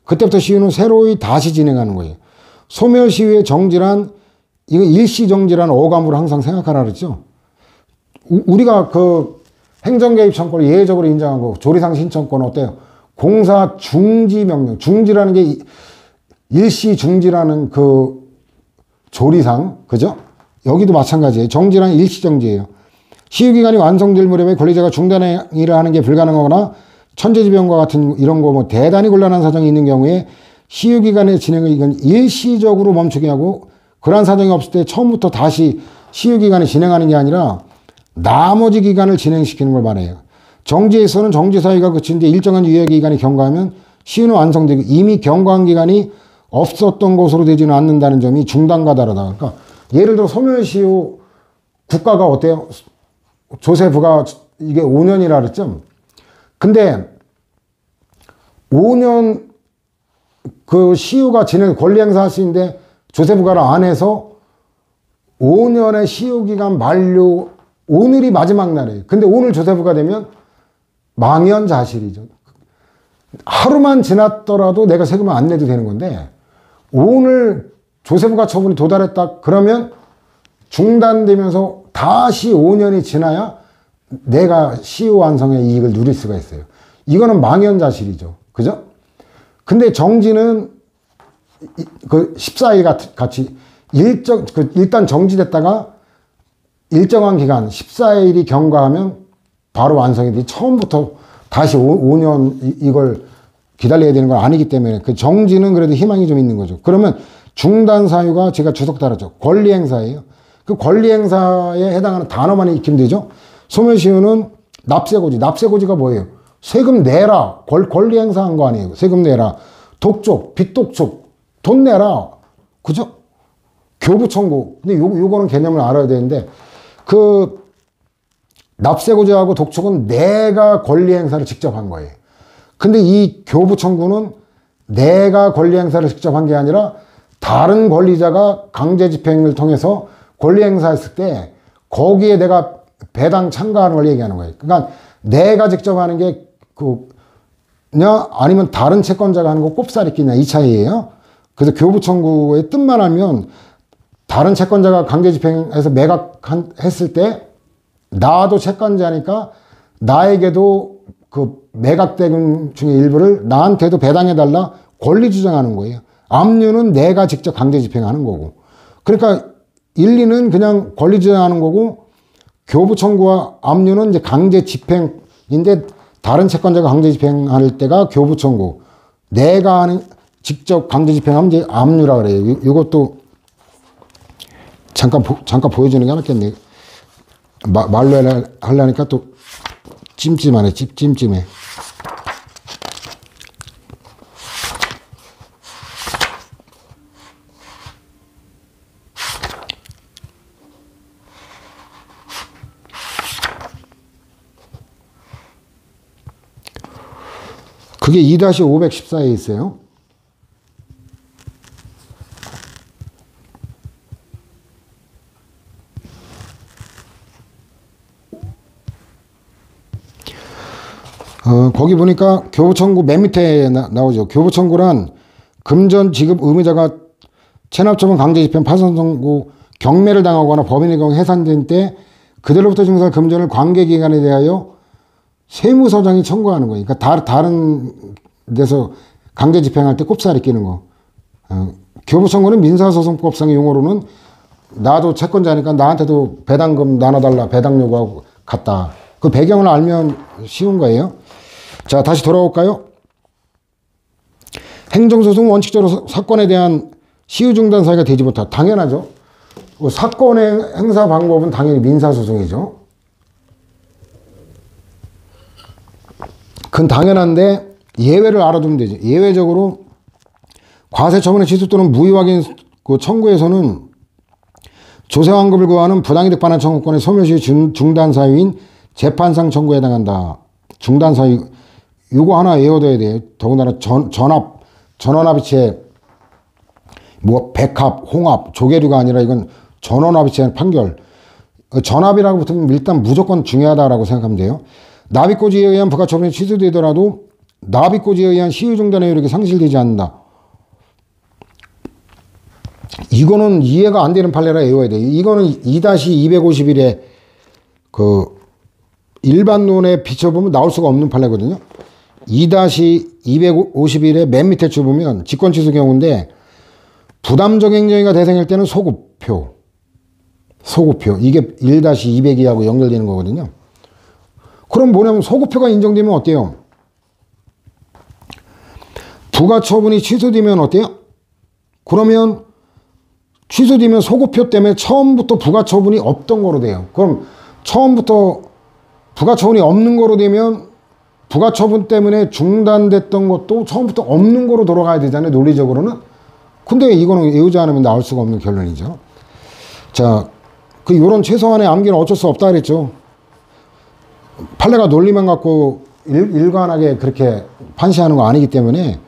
그때부터 시효는 새로이 다시 진행하는 거예요. 소멸 시효의 정지란 이거 일시정지라는 어감으로 항상 생각하라 그랬죠. 우리가 그 행정개입 청구를 예외적으로 인정한 거 조리상 신청권 어때요? 공사 중지 명령. 중지라는 게 일시 중지라는 그 조리상, 그죠? 여기도 마찬가지예요. 정지란 일시 정지예요. 시효기간이 완성될 무렵에 권리자가 중단행위를 하는 게 불가능하거나 천재지변과 같은 이런 거 뭐 대단히 곤란한 사정이 있는 경우에 시효기간의 진행을 이건 일시적으로 멈추게 하고 그러한 사정이 없을 때 처음부터 다시 시효기간을 진행하는 게 아니라 나머지 기간을 진행시키는 걸 말해요. 정지에서는 정지 사유가 그친 뒤 일정한 유예기간이 경과하면 시효는 완성되고 이미 경과한 기간이 없었던 것으로 되지는 않는다는 점이 중단과 다르다. 그러니까 예를 들어 소멸시효 국가가 어때요? 조세부가 이게 5년이라 그랬죠? 근데 5년 그 시효가 진행 권리 행사할 수 있는데 조세부가를 안 해서 5년의 시효기간 만료 오늘이 마지막 날이에요. 근데 오늘 조세부가 되면 망연자실이죠. 하루만 지났더라도 내가 세금을 안 내도 되는 건데 오늘 조세부가 처분이 도달했다 그러면 중단되면서 다시 5년이 지나야 내가 시효 완성의 이익을 누릴 수가 있어요. 이거는 망연자실이죠. 그죠? 근데 정지는 그 14일 같이 일단 정지됐다가 일정한 기간 14일이 경과하면 바로 완성이 돼. 처음부터 다시 5년 이걸 기다려야 되는 건 아니기 때문에 그 정지는 그래도 희망이 좀 있는 거죠. 그러면 중단 사유가 제가 주석 따랐죠. 권리 행사예요. 그 권리 행사에 해당하는 단어만 익히면 되죠. 소멸시효는 납세고지. 납세고지가 뭐예요? 세금 내라. 권리 행사한 거 아니에요. 세금 내라. 독촉, 빚독촉, 돈 내라. 그죠? 교부 청구. 근데 요거는 개념을 알아야 되는데 그 납세고지하고 독촉은 내가 권리 행사를 직접 한 거예요. 근데 이 교부 청구는 내가 권리 행사를 직접 한 게 아니라 다른 권리자가 강제 집행을 통해서 권리 행사했을 때 거기에 내가 배당 참가하는 걸 얘기하는 거예요. 그러니까 내가 직접 하는 게 그냐 아니면 다른 채권자가 하는 거 꼽사리 끼냐 이 차이예요. 그래서 교부 청구의 뜻만 알면 다른 채권자가 강제 집행해서 매각했을 때 나도 채권자니까 나에게도 그 매각대금 중에 일부를 나한테도 배당해달라 권리 주장하는 거예요. 압류는 내가 직접 강제 집행하는 거고. 그러니까 1, 2는 그냥 권리 주장하는 거고 교부 청구와 압류는 이제 강제 집행인데 다른 채권자가 강제 집행할 때가 교부 청구. 내가 하는 직접 강제 집행하면 이제 압류라 그래요. 이것도 잠깐 보여주는 게 낫겠네. 말로 하려니까 또 찜찜하네. 찜찜해. 그게 2-514에 있어요. 거기 보니까 교부청구 맨 밑에 나오죠. 교부청구란 금전 지급 의무자가 체납처분 강제집행 파산선고 경매를 당하거나 법인의 경우 해산된 때 그들로부터 증서할 금전을 관계기관에 대하여 세무서장이 청구하는 거예요. 그러니까 다른 데서 강제집행할 때 꼽사리 끼는 거. 교부청구는 민사소송법상의 용어로는 나도 채권자니까 나한테도 배당금 나눠달라 배당 요구하고 같다. 그 배경을 알면 쉬운 거예요. 자, 다시 돌아올까요? 행정소송은 원칙적으로 사건에 대한 시효중단 사유가 되지 못하다. 당연하죠. 사건의 행사 방법은 당연히 민사소송이죠. 그건 당연한데 예외를 알아두면 되죠. 예외적으로 과세처분의 취소 또는 무효확인 청구에서는 조세환급을 구하는 부당이득 반환 청구권의 소멸시효 중단 사유인 재판상 청구에 해당한다. 중단 사유 이거 하나 외워둬야 돼요. 더군다나 전원합의체 뭐 백합, 홍합, 조계류가 아니라 이건 전원합의체 판결. 전합이라고 붙으면 일단 무조건 중요하다라고 생각하면 돼요. 납입고지에 의한 부가처분이 취소되더라도 납입고지에 의한 시효중단의 효력이 상실되지 않는다. 이거는 이해가 안 되는 판례라 외워야 돼요. 이거는 2-251에 그 일반론에 비춰보면 나올 수가 없는 판례거든요. 2-251의 맨 밑에 줄 보면 직권 취소 경우인데 부담적 행정위가 대상일 때는 소급표. 이게 1-202하고 연결되는 거거든요. 그럼 뭐냐면 소급표가 인정되면 어때요? 부가처분이 취소되면 어때요? 그러면 취소되면 소급표 때문에 처음부터 부가처분이 없던 거로 돼요. 그럼 처음부터 부가처분이 없는 거로 되면 부가처분 때문에 중단됐던 것도 처음부터 없는 거로 돌아가야 되잖아요. 논리적으로는. 근데 이거는 외우지 않으면 나올 수가 없는 결론이죠. 자, 요런 최소한의 암기는 어쩔 수 없다 그랬죠. 판례가 논리만 갖고 일관하게 그렇게 판시하는 거 아니기 때문에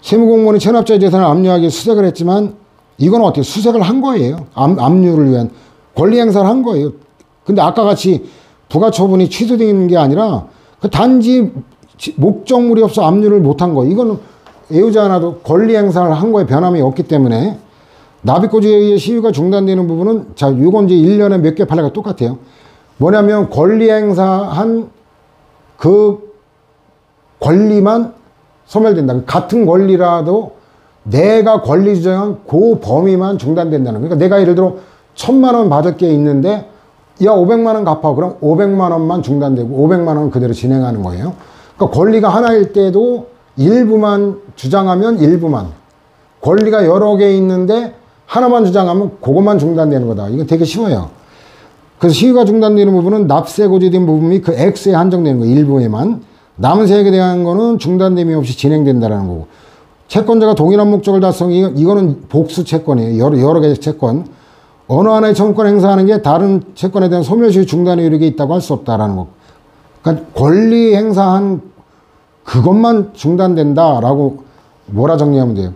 세무공무원이 체납자의 재산을 압류하기 수색을 했지만 이건 어때요? 수색을 한 거예요. 압류를 위한 권리 행사를 한 거예요. 근데 아까 같이 부가처분이 취소되는 게 아니라 단지 목적물이 없어 압류를 못한 거예요. 이거는 외우지 않아도 권리 행사를 한 거에 변함이 없기 때문에 납입고지에 의해 시효가 중단되는 부분은 자, 이건 이제 1년에 몇 개 판례가 똑같아요. 뭐냐면 권리 행사한 그 권리만 소멸된다. 같은 권리라도 내가 권리 주장한 그 범위만 중단된다는 거예요. 그러니까 내가 예를 들어 1,000만 원 받을 게 있는데 야 500만 원 갚아. 그럼 500만 원만 중단되고 500만 원 그대로 진행하는 거예요. 그러니까 권리가 하나일 때도 일부만 주장하면 일부만, 권리가 여러 개 있는데 하나만 주장하면 그것만 중단되는 거다. 이건 되게 쉬워요. 그래서 시효가 중단되는 부분은 납세 고지된 부분이 그 X에 한정되는 거예요. 일부에만. 남은 세액에 대한 거는 중단됨이 없이 진행된다라는 거고. 채권자가 동일한 목적을 달성이 이거는 복수 채권이에요. 여러 개의 채권. 어느 하나의 청구권 행사하는 게 다른 채권에 대한 소멸시효 중단에 이르게 있다고 할 수 없다라는 거. 그러니까 권리 행사한 그것만 중단된다라고 뭐라 정리하면 돼요.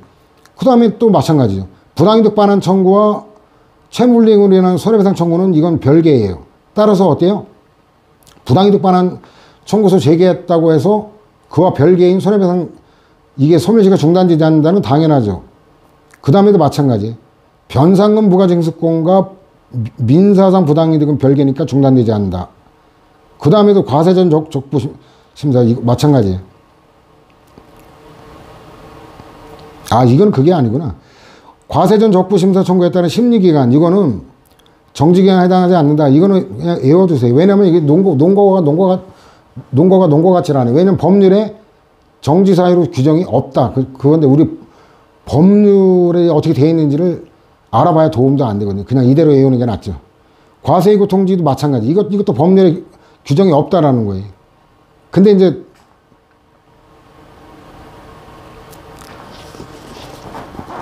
그 다음에 또 마찬가지죠. 부당이득 반환 청구와 채무불이행으로 인한 손해배상 청구는 이건 별개예요. 따라서 어때요? 부당이득 반환 청구서 제기했다고 해서 그와 별개인 손해배상 이게 소멸시효가 중단되지 않는다는 당연하죠. 그 다음에도 마찬가지. 변상금 부가징수권과 민사상 부당이득은 별개니까 중단되지 않는다. 그 다음에도 과세전 적부심사 이거 마찬가지예요. 아, 이건 그게 아니구나. 과세전 적부심사 청구에 따른 심리기간, 이거는 정지기간에 해당하지 않는다. 이거는 그냥 외워두세요. 왜냐면 이게 논거가 같지는 않아요. 왜냐면 법률에 정지사유로 규정이 없다. 그건데 우리 법률에 어떻게 되어 있는지를 알아봐야 도움도 안 되거든요. 그냥 이대로 외우는 게 낫죠. 과세이고 통지도 마찬가지. 이것도 법률에 규정이 없다라는 거예요. 근데 이제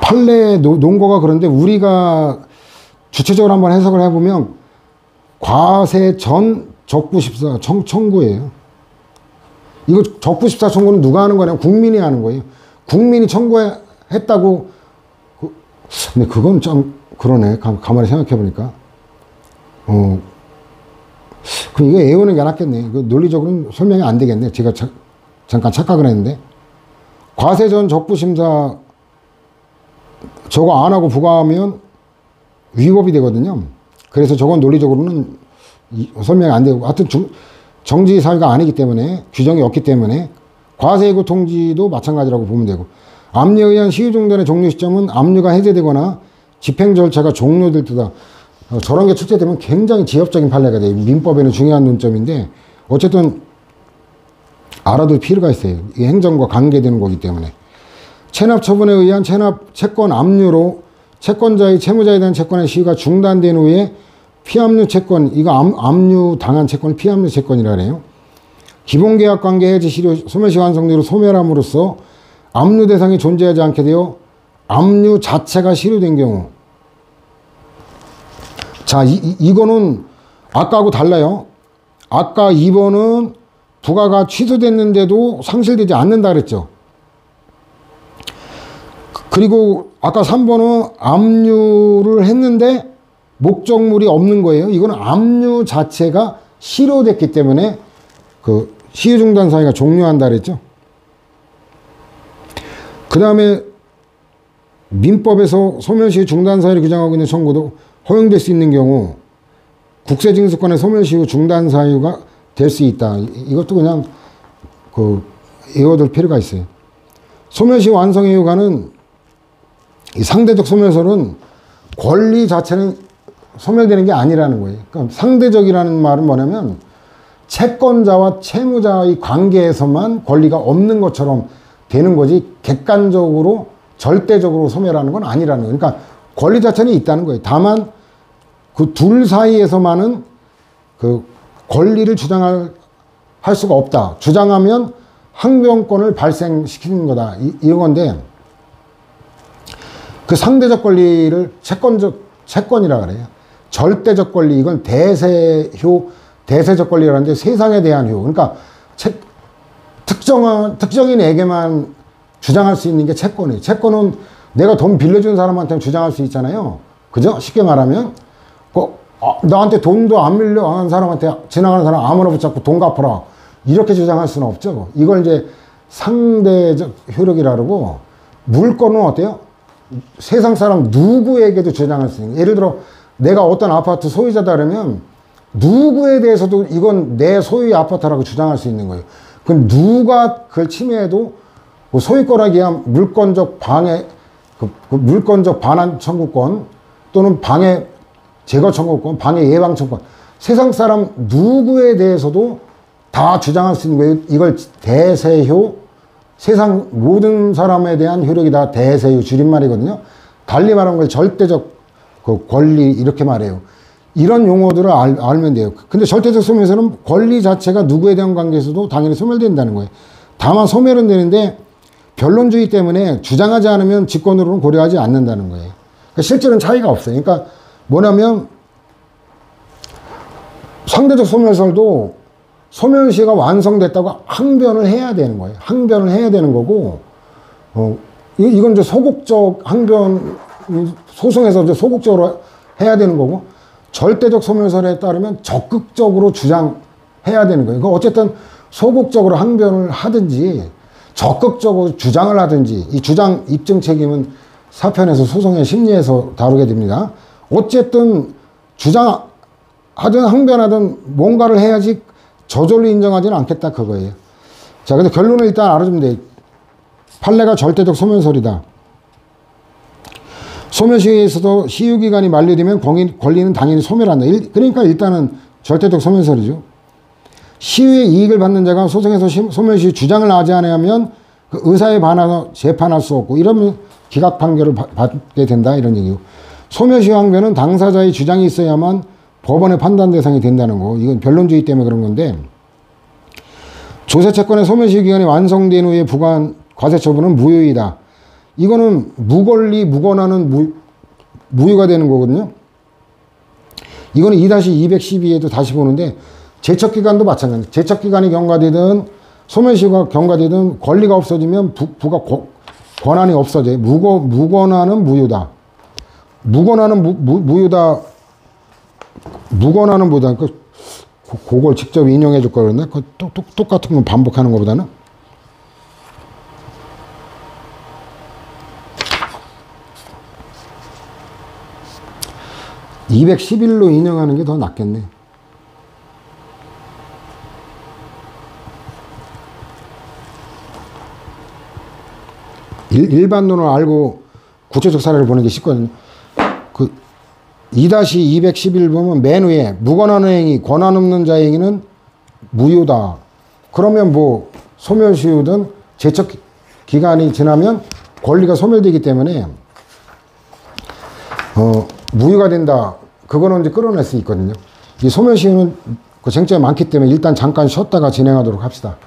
판례 논거가 그런데 우리가 주체적으로 한번 해석을 해보면 과세 전 적부심사 청구예요. 이거 적부심사 청구는 누가 하는 거냐면 국민이 하는 거예요. 국민이 청구했다고. 근데 그건 좀 그러네. 가만히 생각해보니까. 그럼 이거 외우는 게 낫겠네. 이거 논리적으로는 설명이 안 되겠네. 제가 잠깐 착각을 했는데. 과세 전 적부심사 저거 안 하고 부과하면 위법이 되거든요. 그래서 저건 논리적으로는 설명이 안 되고, 하여튼 정지 사유가 아니기 때문에, 규정이 없기 때문에 과세이고 통지도 마찬가지라고 보면 되고, 압류에 의한 시효 중단의 종료 시점은 압류가 해제되거나 집행 절차가 종료될 때다. 저런 게 출제되면 굉장히 지엽적인 판례가 돼요. 민법에는 중요한 논점인데 어쨌든 알아둘 필요가 있어요. 이게 행정과 관계되는 거기 때문에. 체납 처분에 의한 채권 압류로 채권자의 채무자에 대한 채권의 시효가 중단된 후에 피압류 채권, 이거 압류 당한 채권을 피압류 채권이라 그래요. 기본계약 관계 해지 시효 소멸시효 완성되로 소멸함으로써 압류 대상이 존재하지 않게 되어 압류 자체가 시효된 경우. 자, 이거는 아까하고 달라요. 아까 2번은 부가가 취소됐는데도 상실되지 않는다 그랬죠. 그리고 아까 3번은 압류를 했는데 목적물이 없는 거예요. 이거는 압류 자체가 실효됐기 때문에 그 시효중단 사유가 종료한다 그랬죠. 그 다음에 민법에서 소멸시효 중단 사유를 규정하고 있는 청구도 허용될 수 있는 경우 국세징수권의 소멸시효 중단 사유가 될 수 있다. 이것도 그냥 그 외워둘 필요가 있어요. 소멸시 완성의 효과는 이 상대적 소멸설은 권리 자체는 소멸되는 게 아니라는 거예요. 그러니까 상대적이라는 말은 뭐냐면 채권자와 채무자의 관계에서만 권리가 없는 것처럼 되는 거지 객관적으로 절대적으로 소멸하는 건 아니라는 거예요. 그러니까 권리 자체는 있다는 거예요. 다만 그 둘 사이에서만은 그 권리를 주장할 수가 없다. 주장하면 항변권을 발생시키는 거다. 이런 건데 그 상대적 권리를 채권이라 그래요. 절대적 권리, 이건 대세적 권리라는데 세상에 대한 효. 그러니까 특정인에게만 주장할 수 있는 게 채권이에요. 채권은 내가 돈 빌려준 사람한테 주장할 수 있잖아요. 그죠? 쉽게 말하면 나한테 돈도 안 빌려한 사람한테 지나가는 사람 아무나 붙잡고 돈 갚아라 이렇게 주장할 수는 없죠. 이걸 이제 상대적 효력이라 그러고, 물권은 어때요? 세상 사람 누구에게도 주장할 수 있는 거예요. 예를 들어 내가 어떤 아파트 소유자다 그러면 누구에 대해서도 이건 내 소유의 아파트라고 주장할 수 있는 거예요. 그럼 누가 그걸 침해해도 소유권에 의한 물권적 방해, 물권적 반환 청구권 또는 방해 제거 청구권, 방해 예방 청구권, 세상 사람 누구에 대해서도 다 주장할 수 있는 거예요. 이걸 대세효, 세상 모든 사람에 대한 효력이 다 대세효 줄임말이거든요. 달리 말하는 걸 절대적 그 권리 이렇게 말해요. 이런 용어들을 알면 돼요. 근데 절대적 소멸에서는 권리 자체가 누구에 대한 관계에서도 당연히 소멸된다는 거예요. 다만 소멸은 되는데 변론주의 때문에 주장하지 않으면 직권으로는 고려하지 않는다는 거예요. 그러니까 실제로는 차이가 없어요. 그러니까 뭐냐면 상대적 소멸설도 소멸시가 완성됐다고 항변을 해야 되는 거예요. 항변을 해야 되는 거고, 이건 이제 소극적 항변, 소송에서 이제 소극적으로 해야 되는 거고, 절대적 소멸설에 따르면 적극적으로 주장해야 되는 거예요. 어쨌든 소극적으로 항변을 하든지 적극적으로 주장을 하든지, 이 주장 입증 책임은 사편에서 소송의 심리에서 다루게 됩니다. 어쨌든 주장하든 항변하든 뭔가를 해야지 저절로 인정하지는 않겠다 그거예요. 자, 근데 결론을 일단 알아주면 돼. 판례가 절대적 소멸설이다. 소멸시효에서도 시효기간이 만료되면 권리는 당연히 소멸한다. 그러니까 일단은 절대적 소멸설이죠. 시효의 이익을 받는 자가 소송에서 소멸시 주장을 하지 않으면 그 의사에 반하여 재판할 수 없고, 이러면 기각 판결을 받게 된다 이런 얘기고, 소멸시효 항변은 당사자의 주장이 있어야만 법원의 판단 대상이 된다는 거. 이건 변론주의 때문에 그런 건데, 조세채권의 소멸시효 기간이 완성된 후에 부과한 과세처분은 무효이다. 이거는 무권리 무권하는 무효가 되는 거거든요. 이거는 2-212에도 다시 보는데, 제척기간도 마찬가지입니다. 제척기간이 경과되든 소멸시효가 경과되든 권리가 없어지면 부과 권한이 없어져요. 무권하는 무효다. 무권하는 무효다. 무권하는 무효다. 그걸 직접 인용해 줄 걸 그랬나? 똑같은 건 반복하는 것보다는. (211로) 인용하는 게 더 낫겠네. 일반론을 알고 구체적 사례를 보는 게 쉽거든요. 그 2-211 보면 맨 위에 무권한 행위, 권한 없는 자의 행위는 무효다. 그러면 뭐 소멸시효든 제척 기간이 지나면 권리가 소멸되기 때문에 무효가 된다. 그거는 이제 끌어낼 수 있거든요. 이 소멸시효는 그 쟁점이 많기 때문에 일단 잠깐 쉬었다가 진행하도록 합시다.